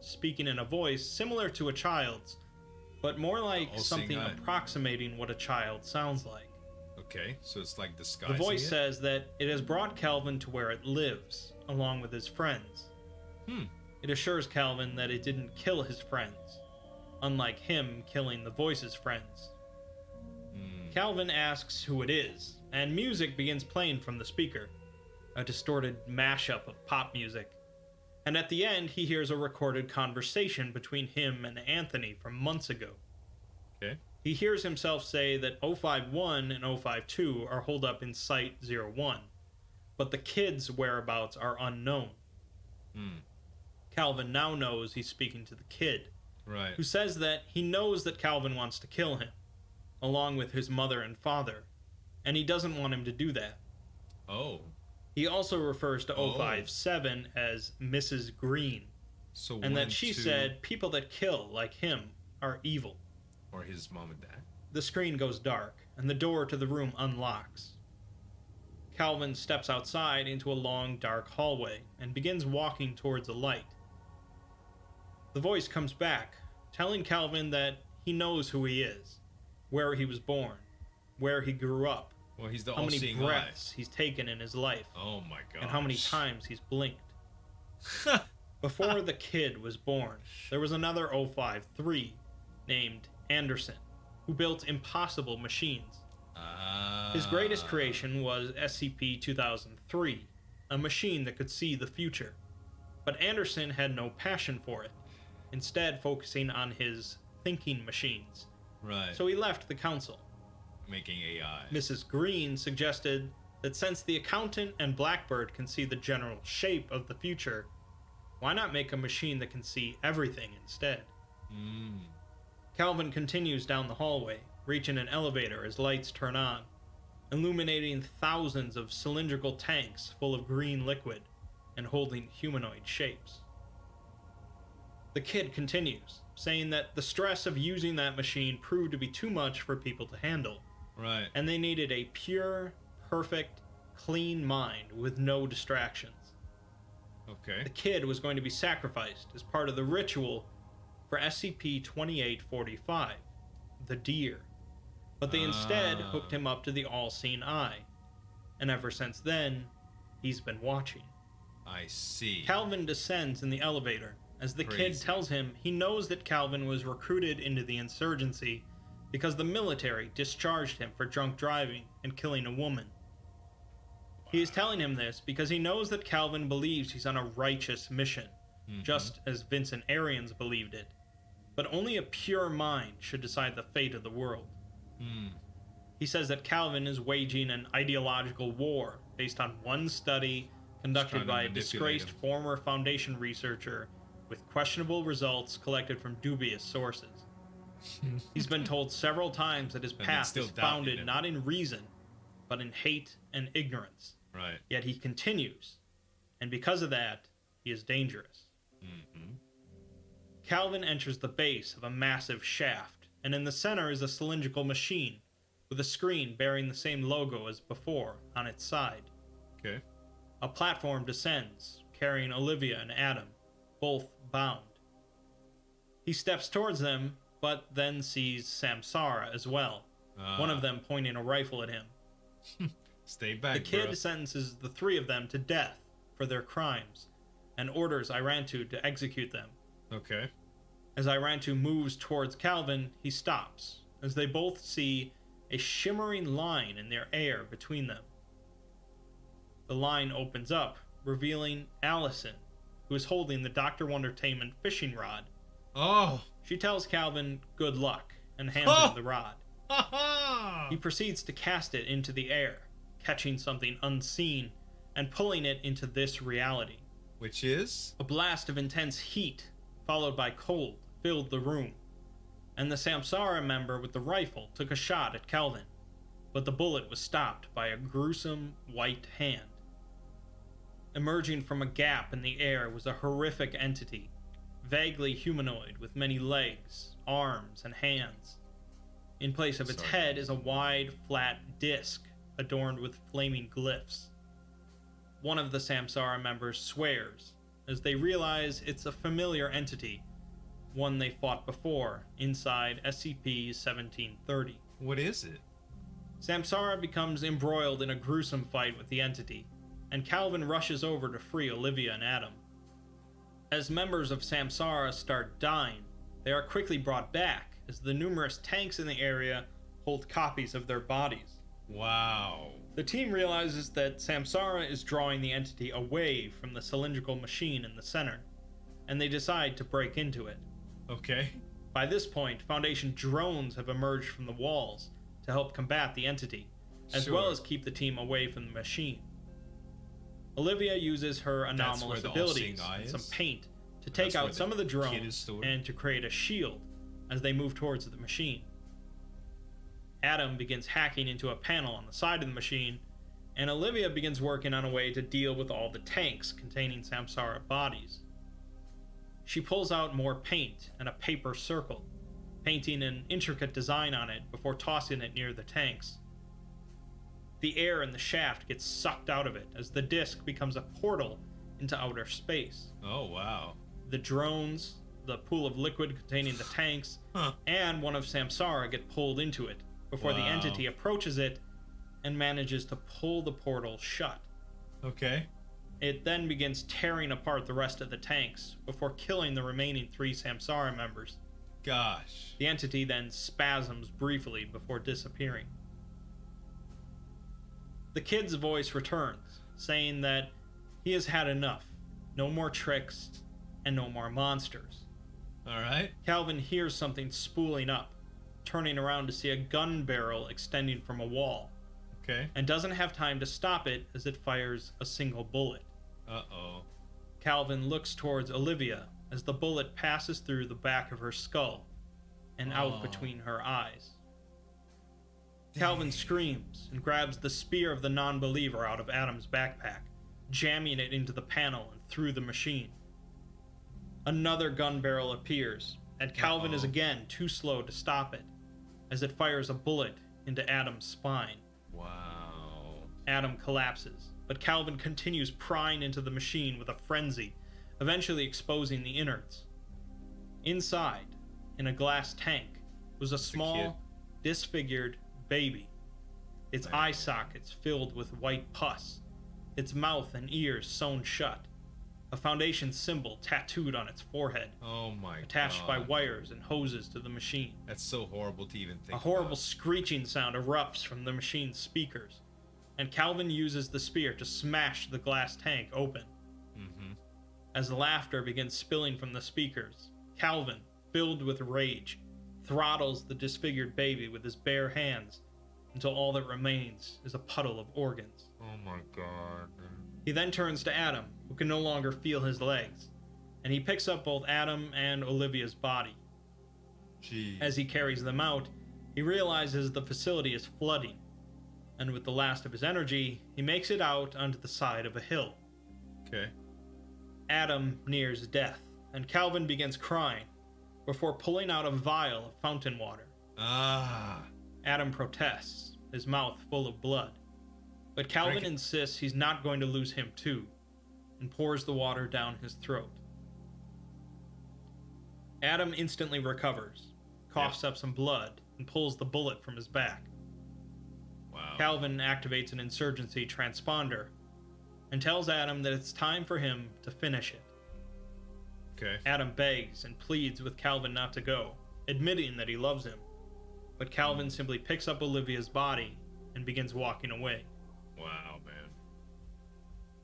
speaking in a voice similar to a child's, but more like something approximating what a child sounds like. Okay, so it's like disguising The voice says that it has brought Calvin to where it lives, along with his friends. It assures Calvin that it didn't kill his friends, unlike him killing the voice's friends. Calvin asks who it is, and music begins playing from the speaker, a distorted mashup of pop music. And at the end, he hears a recorded conversation between him and Anthony from months ago. He hears himself say that 051 and 052 are holed up in Site-01, but the kids' whereabouts are unknown. Calvin now knows he's speaking to the kid, who says that he knows that Calvin wants to kill him, along with his mother and father, and he doesn't want him to do that. He also refers to 057 as Mrs. Green, and that she said people that kill, like him, are evil. Or his mom and dad. The screen goes dark, and the door to the room unlocks. Calvin steps outside into a long, dark hallway and begins walking towards a light. The voice comes back, telling Calvin that he knows who he is, where he was born, where he grew up, Well, he's the how many all-seeing breaths he's taken in his life, Oh my god. and how many times he's blinked. Before the kid was born, there was another 053 named Anderson, who built impossible machines. His greatest creation was SCP-003, a machine that could see the future. But Anderson had no passion for it, instead focusing on his thinking machines. So he left the council. Making AI. Mrs. Green suggested that since the accountant and Blackbird can see the general shape of the future, why not make a machine that can see everything instead? Calvin continues down the hallway, reaching an elevator as lights turn on, illuminating thousands of cylindrical tanks full of green liquid and holding humanoid shapes. The kid continues, saying that the stress of using that machine proved to be too much for people to handle, and they needed a pure, perfect, clean mind with no distractions. The kid was going to be sacrificed as part of the ritual for SCP-2845, the deer, but they instead hooked him up to the all-seeing eye, and ever since then, he's been watching. I see. Calvin descends in the elevator as the kid tells him he knows that Calvin was recruited into the insurgency because the military discharged him for drunk driving and killing a woman. He is telling him this because he knows that Calvin believes he's on a righteous mission, just as Vincent Arians believed it. But only a pure mind should decide the fate of the world. He says that Calvin is waging an ideological war based on one study conducted by a disgraced former Foundation researcher with questionable results collected from dubious sources. He's been told several times that his path is founded not in reason, but in hate and ignorance. Yet he continues, and because of that, he is dangerous. Calvin enters the base of a massive shaft, and in the center is a cylindrical machine with a screen bearing the same logo as before on its side. A platform descends, carrying Olivia and Adam, both bound. He steps towards them, but then sees Samsara as well, one of them pointing a rifle at him. Stay back, The kid bro. sentences the three of them to death for their crimes and orders Irantu to execute them. Okay. As Irantu moves towards Calvin, he stops, as they both see a shimmering line in their air between them. The line opens up, revealing Allison, who is holding the Dr. Wondertainment fishing rod. Oh. She tells Calvin good luck and hands him the rod. Ha ha! He proceeds to cast it into the air, catching something unseen and pulling it into this reality. Which is? A blast of intense heat, followed by cold, filled the room, and the Samsara member with the rifle took a shot at Calvin, but the bullet was stopped by a gruesome white hand. Emerging from a gap in the air was a horrific entity, vaguely humanoid with many legs, arms, and hands. In place of its head is a wide, flat disc adorned with flaming glyphs. One of the Samsara members swears, as they realize it's a familiar entity, one they fought before inside SCP-1730. What is it? Samsara becomes embroiled in a gruesome fight with the entity, and Calvin rushes over to free Olivia and Adam. As members of Samsara start dying, they are quickly brought back as the numerous tanks in the area hold copies of their bodies. Wow. The team realizes that Samsara is drawing the entity away from the cylindrical machine in the center, and they decide to break into it. Okay. By this point, Foundation drones have emerged from the walls to help combat the entity, as well as keep the team away from the machine. Olivia uses her anomalous abilities and some paint to take out some of the drones and to create a shield as they move towards the machine. Adam begins hacking into a panel on the side of the machine, and Olivia begins working on a way to deal with all the tanks containing Samsara bodies. She pulls out more paint and a paper circle, painting an intricate design on it before tossing it near the tanks. The air in the shaft gets sucked out of it as the disc becomes a portal into outer space. Oh, wow. The drones, the pool of liquid containing the tanks, and one of Samsara get pulled into it before the entity approaches it and manages to pull the portal shut. Okay. It then begins tearing apart the rest of the tanks before killing the remaining 3 Samsara members. Gosh. The entity then spasms briefly before disappearing. The kid's voice returns, saying that he has had enough. No more tricks, and no more monsters. Alright. Calvin hears something spooling up, turning around to see a gun barrel extending from a wall, Okay. and doesn't have time to stop it as it fires a single bullet. Uh-oh. Calvin looks towards Olivia as the bullet passes through the back of her skull and out between her eyes. Calvin screams and grabs the spear of the non-believer out of Adam's backpack, jamming it into the panel and through the machine. Another gun barrel appears, and Calvin is again too slow to stop it, as it fires a bullet into Adam's spine. Wow. Adam collapses, but Calvin continues prying into the machine with a frenzy, eventually exposing the innards. Inside, in a glass tank, was a small, disfigured baby. Its eye sockets filled with white pus, its mouth and ears sewn shut, a Foundation symbol tattooed on its forehead, Oh my attached by God. wires and hoses to the machine. That's so horrible to even think A horrible about. screeching sound erupts from the machine's speakers, and Calvin uses the spear to smash the glass tank open. Mm-hmm. As the laughter begins spilling from the speakers, Calvin, filled with rage, throttles the disfigured baby with his bare hands until all that remains is a puddle of organs. Oh my God. He then turns to Adam, who can no longer feel his legs, and he picks up both Adam and Olivia's body. Jeez. As he carries them out, he realizes the facility is flooding, and with the last of his energy, he makes it out onto the side of a hill. Okay. Adam nears death, and Calvin begins crying, before pulling out a vial of fountain water. Ah. Adam protests, his mouth full of blood, but Calvin Drink it. insists he's not going to lose him too. and pours the water down his throat. Adam instantly recovers, coughs up some blood, and pulls the bullet from his back. Wow. Calvin activates an insurgency transponder and tells Adam that it's time for him to finish it. Okay. Adam begs and pleads with Calvin not to go, admitting that he loves him. But Calvin simply picks up Olivia's body and begins walking away. Wow, man.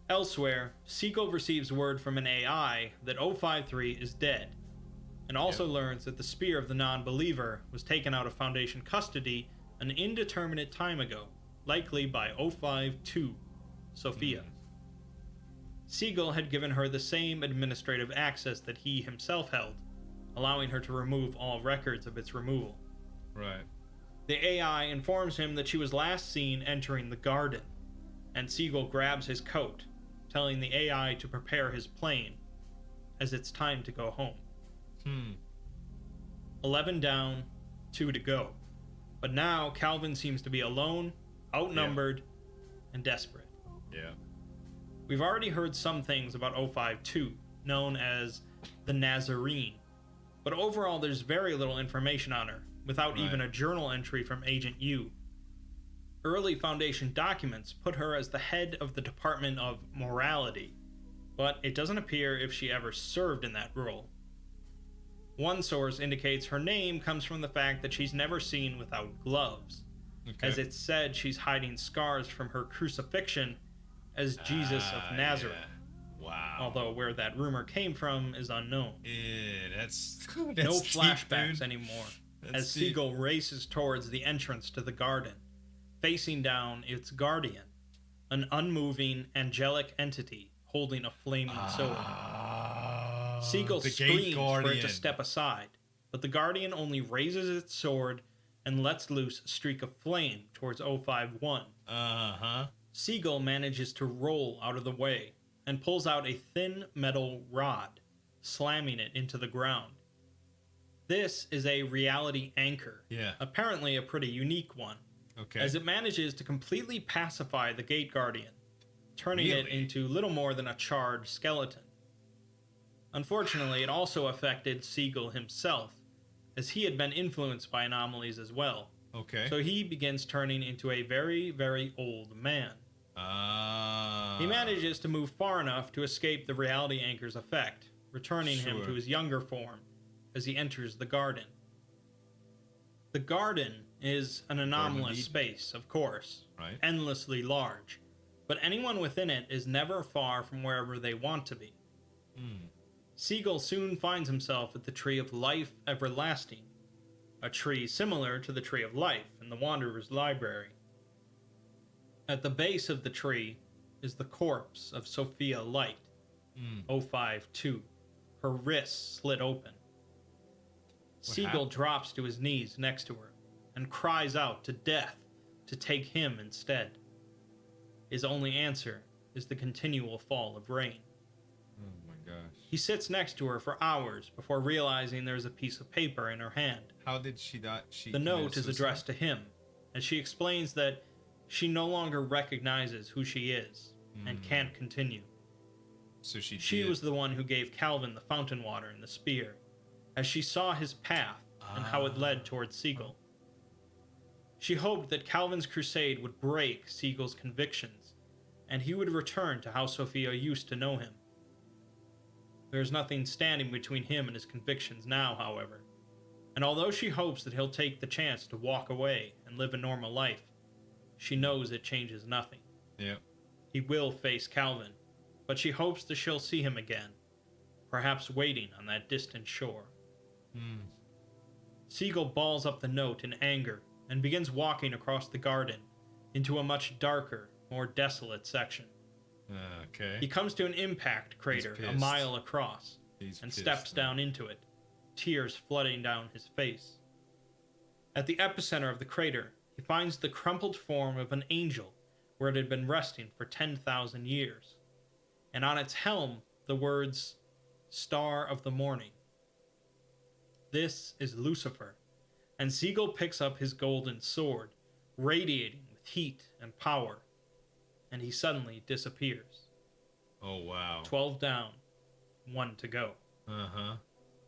Elsewhere, Siegel receives word from an AI that 053 is dead, and also learns that the spear of the non-believer was taken out of Foundation custody an indeterminate time ago, likely by 052, Sophia. Siegel had given her the same administrative access that he himself held, allowing her to remove all records of its removal. Right. The AI informs him that she was last seen entering the garden, and Siegel grabs his coat, telling the AI to prepare his plane, as it's time to go home. 11 down, 2 to go. But now Calvin seems to be alone, outnumbered, and desperate. Yeah. We've already heard some things about 052, known as the Nazarene, but overall there's very little information on her, without even a journal entry from Agent U. Early Foundation documents put her as the head of the Department of Morality, but it doesn't appear if she ever served in that role. One source indicates her name comes from the fact that she's never seen without gloves, as it's said she's hiding scars from her crucifixion as Jesus of Nazareth. Yeah. Wow. Although where that rumor came from is unknown. Yeah, that's No deep, flashbacks dude. anymore, That's as deep. Siegel races towards the entrance to the garden, facing down its guardian, an unmoving, angelic entity holding a flaming sword. Siegel the screams gate for it guardian. to step aside, but the guardian only raises its sword and lets loose a streak of flame towards 051. Siegel manages to roll out of the way and pulls out a thin metal rod, slamming it into the ground. This is a reality anchor, apparently a pretty unique one, as it manages to completely pacify the gate guardian, turning it into little more than a charred skeleton. Unfortunately, it also affected Siegel himself, as he had been influenced by anomalies as well. So he begins turning into a very, very old man. He manages to move far enough to escape the reality anchor's effect, returning him to his younger form as he enters the garden. The garden is an anomalous space, of course, endlessly large, but anyone within it is never far from wherever they want to be. Siegel soon finds himself at the Tree of Life Everlasting, a tree similar to the Tree of Life in the Wanderer's Library. At the base of the tree is the corpse of Sophia Light, 052, her wrists slit open. Siegel drops to his knees next to her and cries out to death to take him instead. His only answer is the continual fall of rain. Oh my gosh. He sits next to her for hours before realizing there's a piece of paper in her hand. How did she die? The note is addressed to him, as she explains that she no longer recognizes who she is and can't continue. So she was the one who gave Calvin the fountain water and the spear, as she saw his path and how it led towards Siegel. She hoped that Calvin's crusade would break Siegel's convictions, and he would return to how Sophia used to know him. There is nothing standing between him and his convictions now, however, and although she hopes that he'll take the chance to walk away and live a normal life, she knows it changes nothing. He will face Calvin, but she hopes that she'll see him again, perhaps waiting on that distant shore. Siegel balls up the note in anger and begins walking across the garden into a much darker, more desolate section. He comes to an impact crater a mile across and steps down into it, tears flooding down his face. At the epicenter of the crater, he finds the crumpled form of an angel where it had been resting for 10,000 years, and on its helm the words, "Star of the Morning." This is Lucifer, and Siegel picks up his golden sword, radiating with heat and power, and he suddenly disappears. Oh, wow. Wow. 12 down, 1 to go. Uh-huh.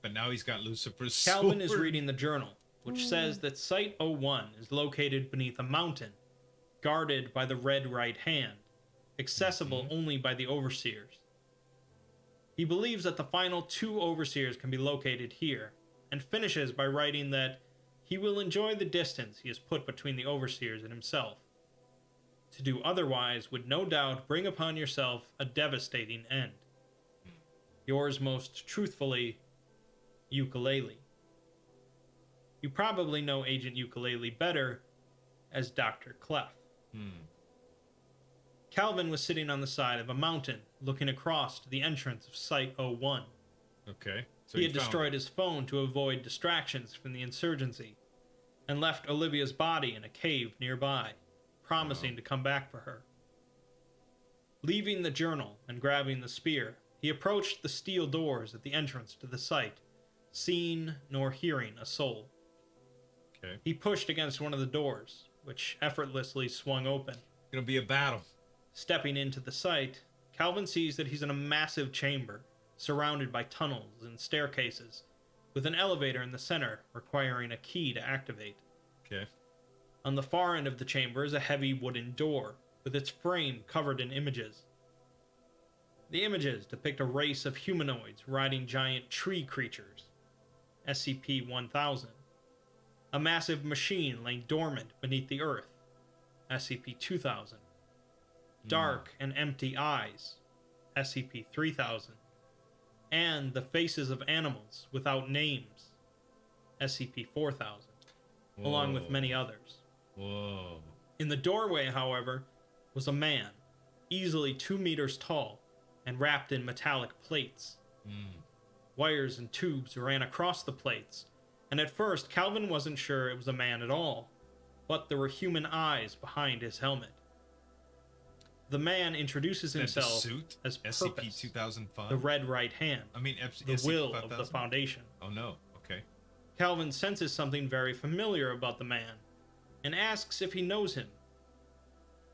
But now he's got Lucifer's Calvin is sword. reading the journal, which says that Site-01 is located beneath a mountain, guarded by the Red Right Hand, accessible only by the Overseers. He believes that the final 2 Overseers can be located here, and finishes by writing that he will enjoy the distance he has put between the Overseers and himself. To do otherwise would no doubt bring upon yourself a devastating end. Yours most truthfully, Ukulele. You probably know Agent Ukulele better as Dr. Clef. Calvin was sitting on the side of a mountain, looking across to the entrance of Site-01. Okay. So He had destroyed his phone to avoid distractions from the insurgency, and left Olivia's body in a cave nearby, promising to come back for her. Leaving the journal and grabbing the spear, he approached the steel doors at the entrance to the site, seeing nor hearing a soul. Okay. He pushed against one of the doors, which effortlessly swung open. Gonna be a battle. Stepping into the site, Calvin sees that he's in a massive chamber, surrounded by tunnels and staircases, with an elevator in the center requiring a key to activate. Okay. On the far end of the chamber is a heavy wooden door, with its frame covered in images. The images depict a race of humanoids riding giant tree creatures, SCP-1000, a massive machine laying dormant beneath the earth, SCP-2000, dark and empty eyes, SCP-3000, and the faces of animals without names, SCP-4000, along with many others. Whoa. In the doorway, however, was a man, easily 2 meters tall, and wrapped in metallic plates. Wires and tubes ran across the plates, and at first Calvin wasn't sure it was a man at all, but there were human eyes behind his helmet. The man introduces himself suit? as Purpose, SCP-2005? the Red Right Hand, I mean, the will of the Foundation. Oh no. Okay. Calvin senses something very familiar about the man, and asks if he knows him.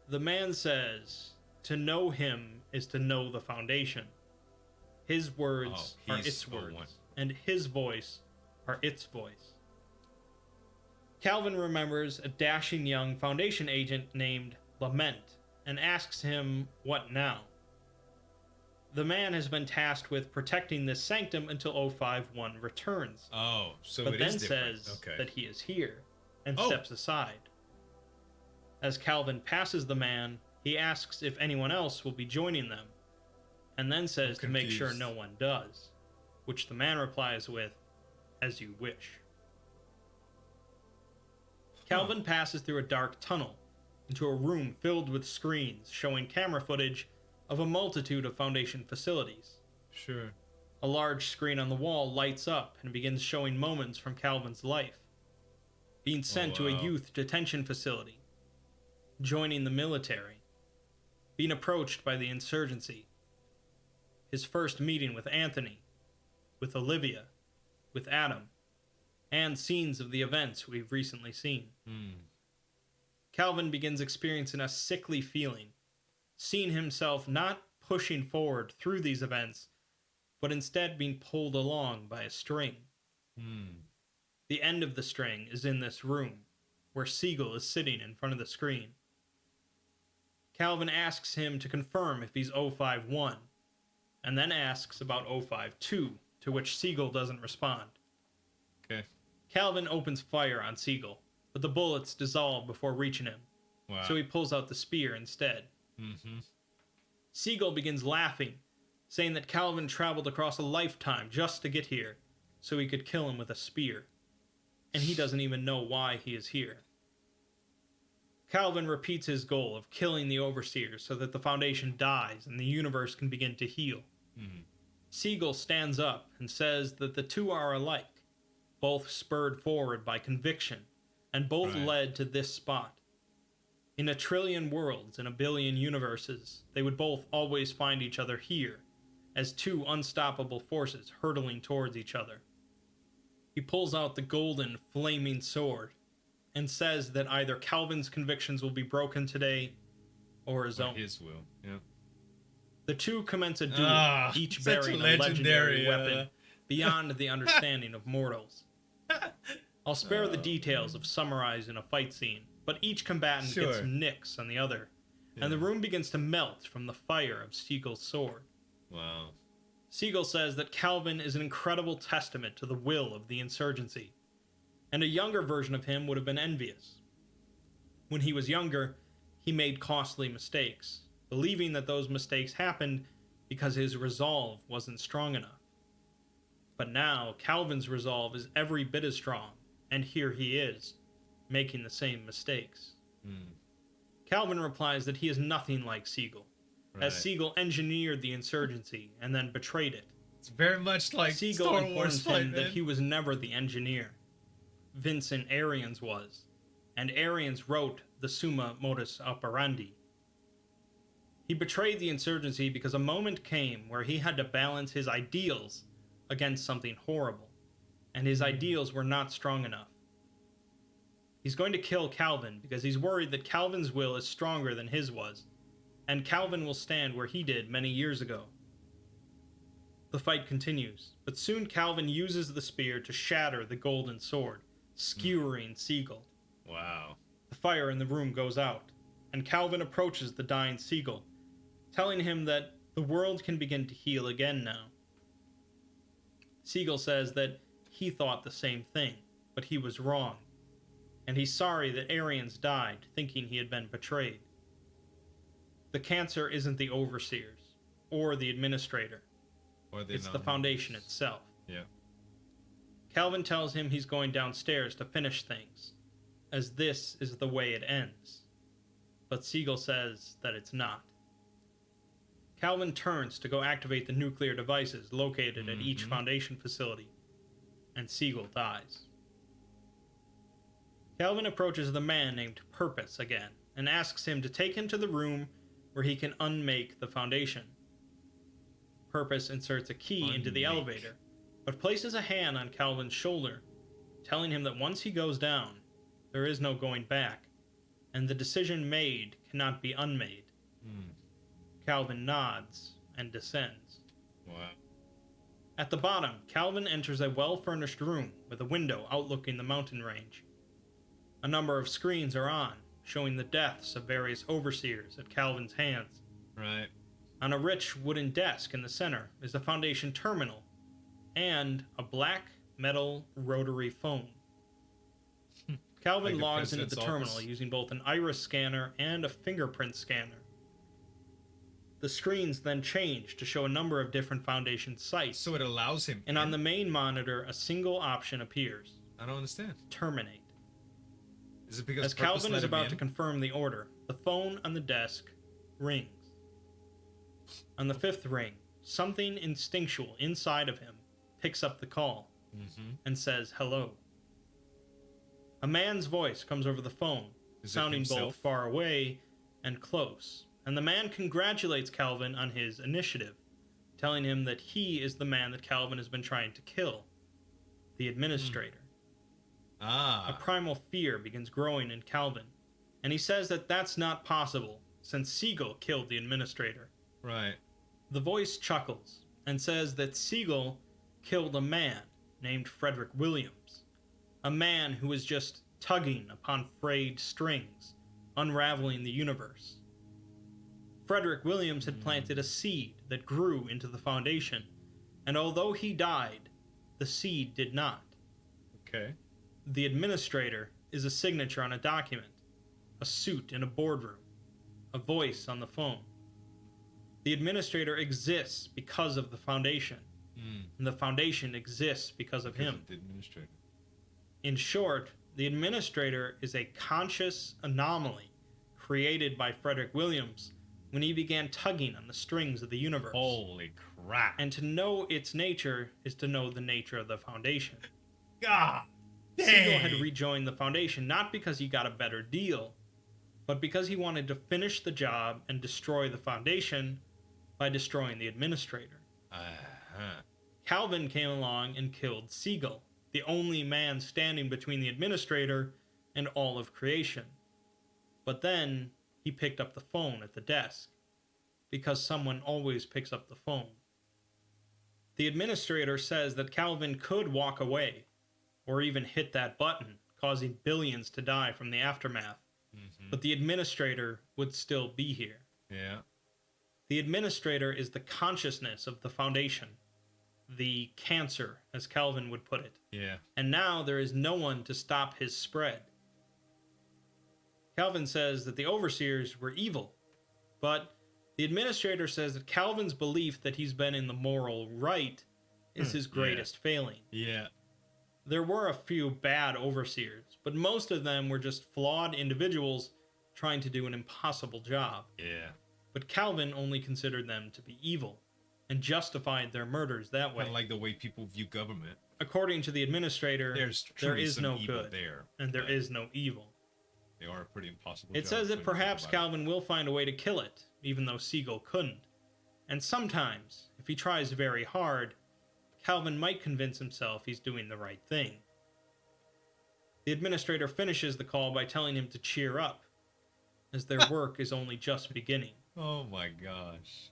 The man says, "To know him is to know the Foundation. His words are its words, and his voice are its voice." Calvin remembers a dashing young Foundation agent named Lament, and asks him, "What now?" The man has been tasked with protecting this sanctum until 051 returns, Oh, so but it then is different. says Okay. that he is here, and steps aside. As Calvin passes the man, he asks if anyone else will be joining them, and then says to make sure confused. no one does, which the man replies with, "As you wish." Calvin passes through a dark tunnel, into a room filled with screens showing camera footage of a multitude of Foundation facilities. Sure. A large screen on the wall lights up and begins showing moments from Calvin's life. Being sent to a wow. youth detention facility, joining the military, being approached by the insurgency, his first meeting with Anthony, with Olivia, with Adam, and scenes of the events we've recently seen. Calvin begins experiencing a sickly feeling, seeing himself not pushing forward through these events, but instead being pulled along by a string. The end of the string is in this room, where Siegel is sitting in front of the screen. Calvin asks him to confirm if he's 051, and then asks about 052, to which Siegel doesn't respond. Okay. Calvin opens fire on Siegel, but the bullets dissolve before reaching him, Wow. so he pulls out the spear instead. Siegel begins laughing, saying that Calvin traveled across a lifetime just to get here, so he could kill him with a spear, and he doesn't even know why he is here. Calvin repeats his goal of killing the Overseers so that the Foundation dies and the universe can begin to heal. Siegel stands up and says that the two are alike, both spurred forward by conviction, and both led to this spot. In a trillion worlds and a billion universes, they would both always find each other here, as two unstoppable forces hurtling towards each other. He pulls out the golden, flaming sword, and says that either Calvin's convictions will be broken today, or his own. His will, yeah. The two commence a duel, each such a bearing a legendary legendary, weapon beyond the understanding of mortals. I'll spare the details of summarizing a fight scene, but each combatant gets Sure. nicks on the other, and the room begins to melt from the fire of Siegel's sword. Wow. Siegel says that Calvin is an incredible testament to the will of the insurgency, and a younger version of him would have been envious. When he was younger, he made costly mistakes, believing that those mistakes happened because his resolve wasn't strong enough. But now, Calvin's resolve is every bit as strong, and here he is, making the same mistakes. Calvin replies that he is nothing like Siegel, as Siegel engineered the insurgency and then betrayed it. It's very much like Siegel Star informs Wars him fight, that man. he was never the engineer. Vincent Arians was, and Arians wrote the Summa Modus Operandi. He betrayed the insurgency because a moment came where he had to balance his ideals against something horrible, and his ideals were not strong enough. He's going to kill Calvin because he's worried that Calvin's will is stronger than his was, and Calvin will stand where he did many years ago. The fight continues, but soon Calvin uses the spear to shatter the golden sword, skewering Siegel. Wow. The fire in the room goes out, and Calvin approaches the dying Siegel, telling him that the world can begin to heal again now. Siegel says that he thought the same thing, but he was wrong, and he's sorry that Arians died thinking he had been betrayed. The cancer isn't the overseers, or the administrator. It's the Foundation itself. Yeah. Calvin tells him he's going downstairs to finish things, as this is the way it ends. But Siegel says that it's not. Calvin turns to go activate the nuclear devices located at each Foundation facility, and Siegel dies. Calvin approaches the man named Purpose again, and asks him to take him to the room where he can unmake the Foundation. Purpose inserts a key into the elevator, but places a hand on Calvin's shoulder, telling him that once he goes down, there is no going back, and the decision made cannot be unmade. Calvin nods and descends. Wow. At the bottom, Calvin enters a well-furnished room with a window outlooking the mountain range. A number of screens are on, showing the deaths of various overseers at Calvin's hands. Right. On a rich wooden desk in the center is the Foundation terminal and a black metal rotary phone. Calvin Like the logs into the president's terminal office. using both an iris scanner and a fingerprint scanner. The screens then change to show a number of different Foundation sites, So it allows him. and on the main monitor a single option appears: I don't understand. terminate. Is it because As Purpose Calvin let is him about in? to confirm the order, the phone on the desk rings. On the fifth ring, something instinctual inside of him picks up the call and says hello. A man's voice comes over the phone, Is it sounding himself? both far away and close, and the man congratulates Calvin on his initiative, telling him that he is the man that Calvin has been trying to kill, the administrator. A primal fear begins growing in Calvin, and he says that that's not possible, since Siegel killed the administrator. Right. The voice chuckles, and says that Siegel killed a man named Frederick Williams, a man who was just tugging upon frayed strings, unraveling the universe. Frederick Williams had planted a seed that grew into the Foundation, and although he died, the seed did not. Okay. The administrator is a signature on a document, a suit in a boardroom, a voice on the phone. The administrator exists because of the Foundation, and the Foundation exists because of him. The administrator. In short, the administrator is a conscious anomaly created by Frederick Williams when he began tugging on the strings of the universe. Holy crap. And to know its nature is to know the nature of the Foundation. God. Siegel had rejoined the Foundation not because he got a better deal, but because he wanted to finish the job and destroy the Foundation by destroying the administrator. Calvin came along and killed Siegel, the only man standing between the administrator and all of creation. But then he picked up the phone at the desk, because someone always picks up the phone. The administrator says that Calvin could walk away, or even hit that button, causing billions to die from the aftermath. But the administrator would still be here. Yeah. The administrator is the consciousness of the Foundation. The cancer, as Calvin would put it. Yeah. And now there is no one to stop his spread. Calvin says that the overseers were evil, but the administrator says that Calvin's belief that he's been in the moral right is his greatest failing. Yeah. There were a few bad overseers, but most of them were just flawed individuals trying to do an impossible job. Yeah. But Calvin only considered them to be evil, and justified their murders that way. Kind of like the way people view government. According to the administrator, there is some no evil good, there, and there is no evil. They are a pretty impossible It job says that when you think perhaps about it. Calvin will find a way to kill it, even though Siegel couldn't. And sometimes, if he tries very hard, Calvin might convince himself he's doing the right thing. The administrator finishes the call by telling him to cheer up, as their work is only just beginning. Oh my gosh.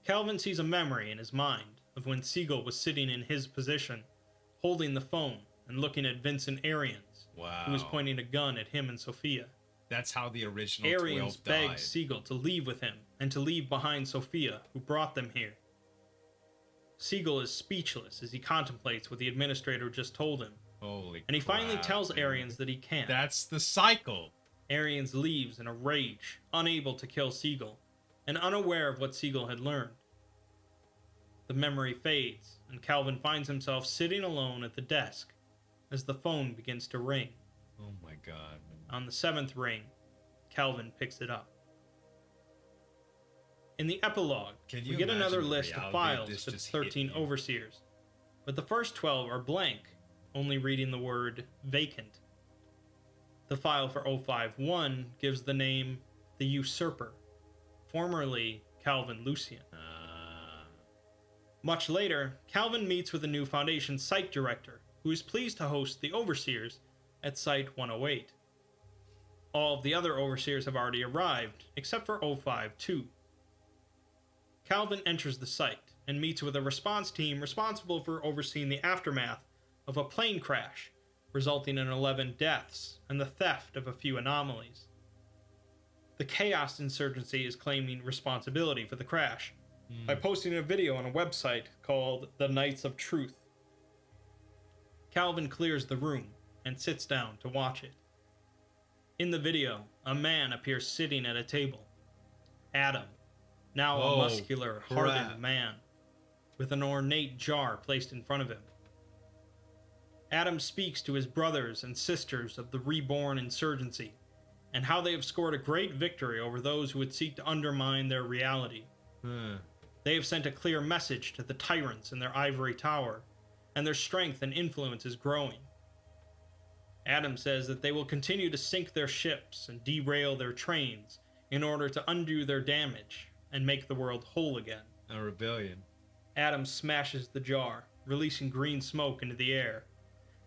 Calvin sees a memory in his mind of when Siegel was sitting in his position, holding the phone and looking at Vincent Arians, Wow. who was pointing a gun at him and Sophia. That's how the original Arians 12 begged died. Siegel to leave with him and to leave behind Sophia, who brought them here. Siegel is speechless as he contemplates what the administrator just told him, Holy and he finally crap, tells dude. Arians that he can't. That's the cycle. Arians leaves in a rage, unable to kill Siegel, and unaware of what Siegel had learned. The memory fades, and Calvin finds himself sitting alone at the desk as the phone begins to ring. Oh my god. On the 7th ring, Calvin picks it up. In the epilogue, Can we you get another imagine the list of reality of files this with just hitting 13 you? overseers, but the first 12 are blank, only reading the word vacant. The file for 051 gives the name the Usurper, formerly Calvin Lucian. Much later, Calvin meets with a new Foundation site director, who is pleased to host the overseers at Site 108. All of the other overseers have already arrived, except for 052. Calvin enters the site and meets with a response team responsible for overseeing the aftermath of a plane crash, resulting in 11 deaths and the theft of a few anomalies. The Chaos Insurgency is claiming responsibility for the crash by posting a video on a website called The Knights of Truth. Calvin clears the room and sits down to watch it. In the video, a man appears sitting at a table. Adam, now a Oh, muscular, crap. hardened man, with an ornate jar placed in front of him. Adam speaks to his brothers and sisters of the reborn insurgency, and how they have scored a great victory over those who would seek to undermine their reality. They have sent a clear message to the tyrants in their ivory tower, and their strength and influence is growing. Adam says that they will continue to sink their ships and derail their trains in order to undo their damage and make the world whole again. A rebellion. Adam smashes the jar, releasing green smoke into the air,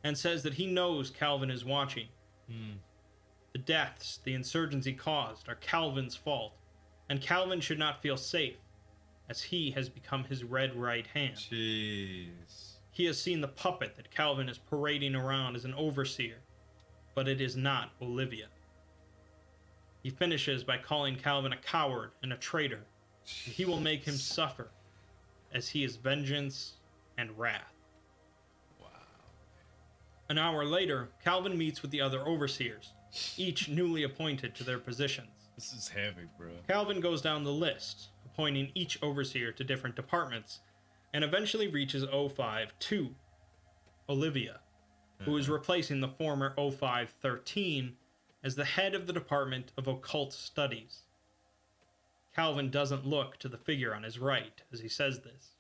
and says that he knows Calvin is watching. The deaths the insurgency caused are Calvin's fault, and Calvin should not feel safe, as he has become his red right hand. Jeez. He has seen the puppet that Calvin is parading around as an overseer, but it is not Olivia. He finishes by calling Calvin a coward and a traitor. He will make him suffer, as he is vengeance and wrath. Wow. An hour later, Calvin meets with the other overseers, each newly appointed to their positions. This is heavy, bro. Calvin goes down the list, appointing each overseer to different departments, and eventually reaches 052, Olivia, who is replacing the former 0513 as the head of the Department of Occult Studies. Calvin doesn't look to the figure on his right as he says this.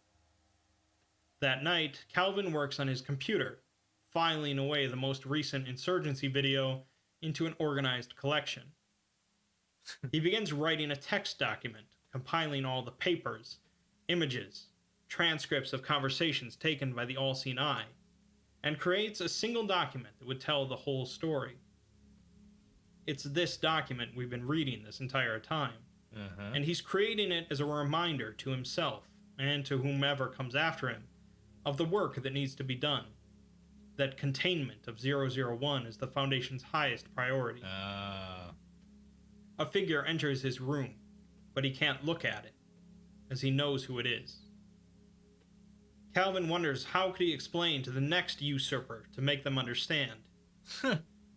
That night, Calvin works on his computer, filing away the most recent insurgency video into an organized collection. He begins writing a text document, compiling all the papers, images, transcripts of conversations taken by the all-seeing eye, and creates a single document that would tell the whole story. It's this document we've been reading this entire time. And he's creating it as a reminder to himself and to whomever comes after him of the work that needs to be done. That containment of 001 is the Foundation's highest priority. A figure enters his room, but he can't look at it, as he knows who it is. Calvin wonders how could he explain to the next usurper to make them understand.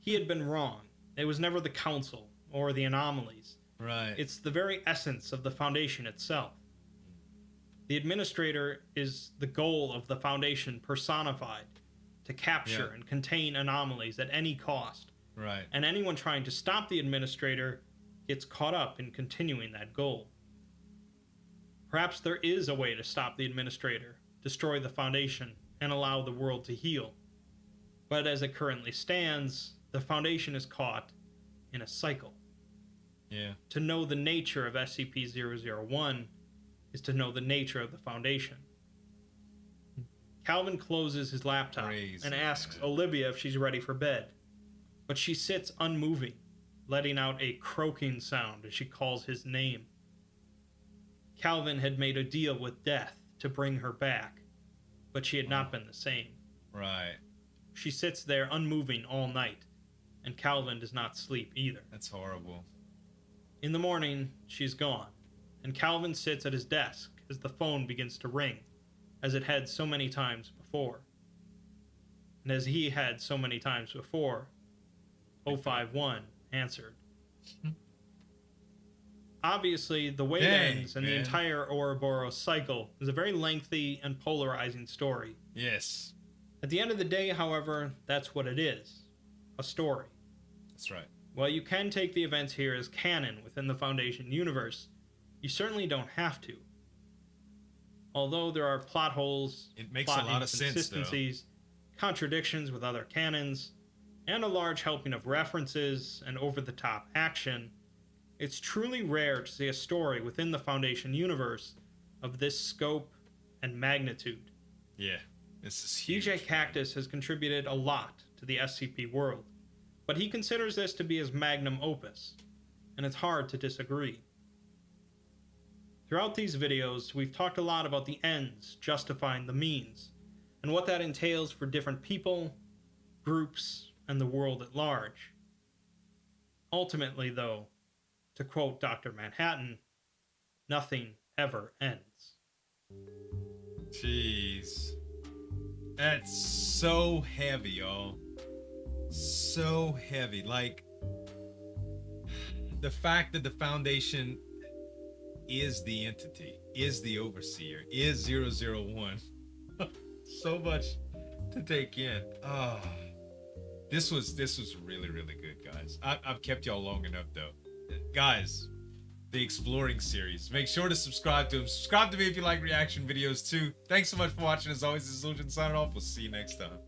He had been wrong. It was never the Council or the anomalies. Right. It's the very essence of the Foundation itself. The Administrator is the goal of the Foundation personified, to capture and contain anomalies at any cost. Right. And anyone trying to stop the Administrator gets caught up in continuing that goal. Perhaps there is a way to stop the Administrator, destroy the Foundation, and allow the world to heal. But as it currently stands, the Foundation is caught in a cycle. Yeah. To know the nature of SCP-001 is to know the nature of the Foundation. Calvin closes his laptop and asks Olivia if she's ready for bed, but she sits unmoving, letting out a croaking sound as she calls his name. Calvin had made a deal with death to bring her back, but she had not been the same. Right. She sits there unmoving all night, and Calvin does not sleep either. That's horrible. In the morning, she's gone, and Calvin sits at his desk as the phone begins to ring, as it had so many times before. And as he had so many times before, 051 answered. Obviously, the way it ends and the entire Ouroboros cycle is a very lengthy and polarizing story. Yes. At the end of the day, however, that's what it is. A story. That's right. While you can take the events here as canon within the Foundation universe, you certainly don't have to. Although there are plot holes, it makes a lot of sense, inconsistencies, contradictions with other canons, and a large helping of references and over-the-top action, it's truly rare to see a story within the Foundation universe of this scope and magnitude. Yeah, this is huge. DJ Cactus has contributed a lot to the SCP world, but he considers this to be his magnum opus, and it's hard to disagree. Throughout these videos, we've talked a lot about the ends justifying the means, and what that entails for different people, groups, and the world at large. Ultimately, though, to quote Dr. Manhattan, nothing ever ends. Jeez. That's so heavy, y'all. So heavy. Like, the fact that the Foundation is the entity, is the overseer, is 001. So much to take in. Oh, this was really, really good, guys. I've kept y'all long enough, though. Guys, the Exploring series. Make sure to subscribe to them. Subscribe to me if you like reaction videos, too. Thanks so much for watching. As always, this is Zueljin signing off. We'll see you next time.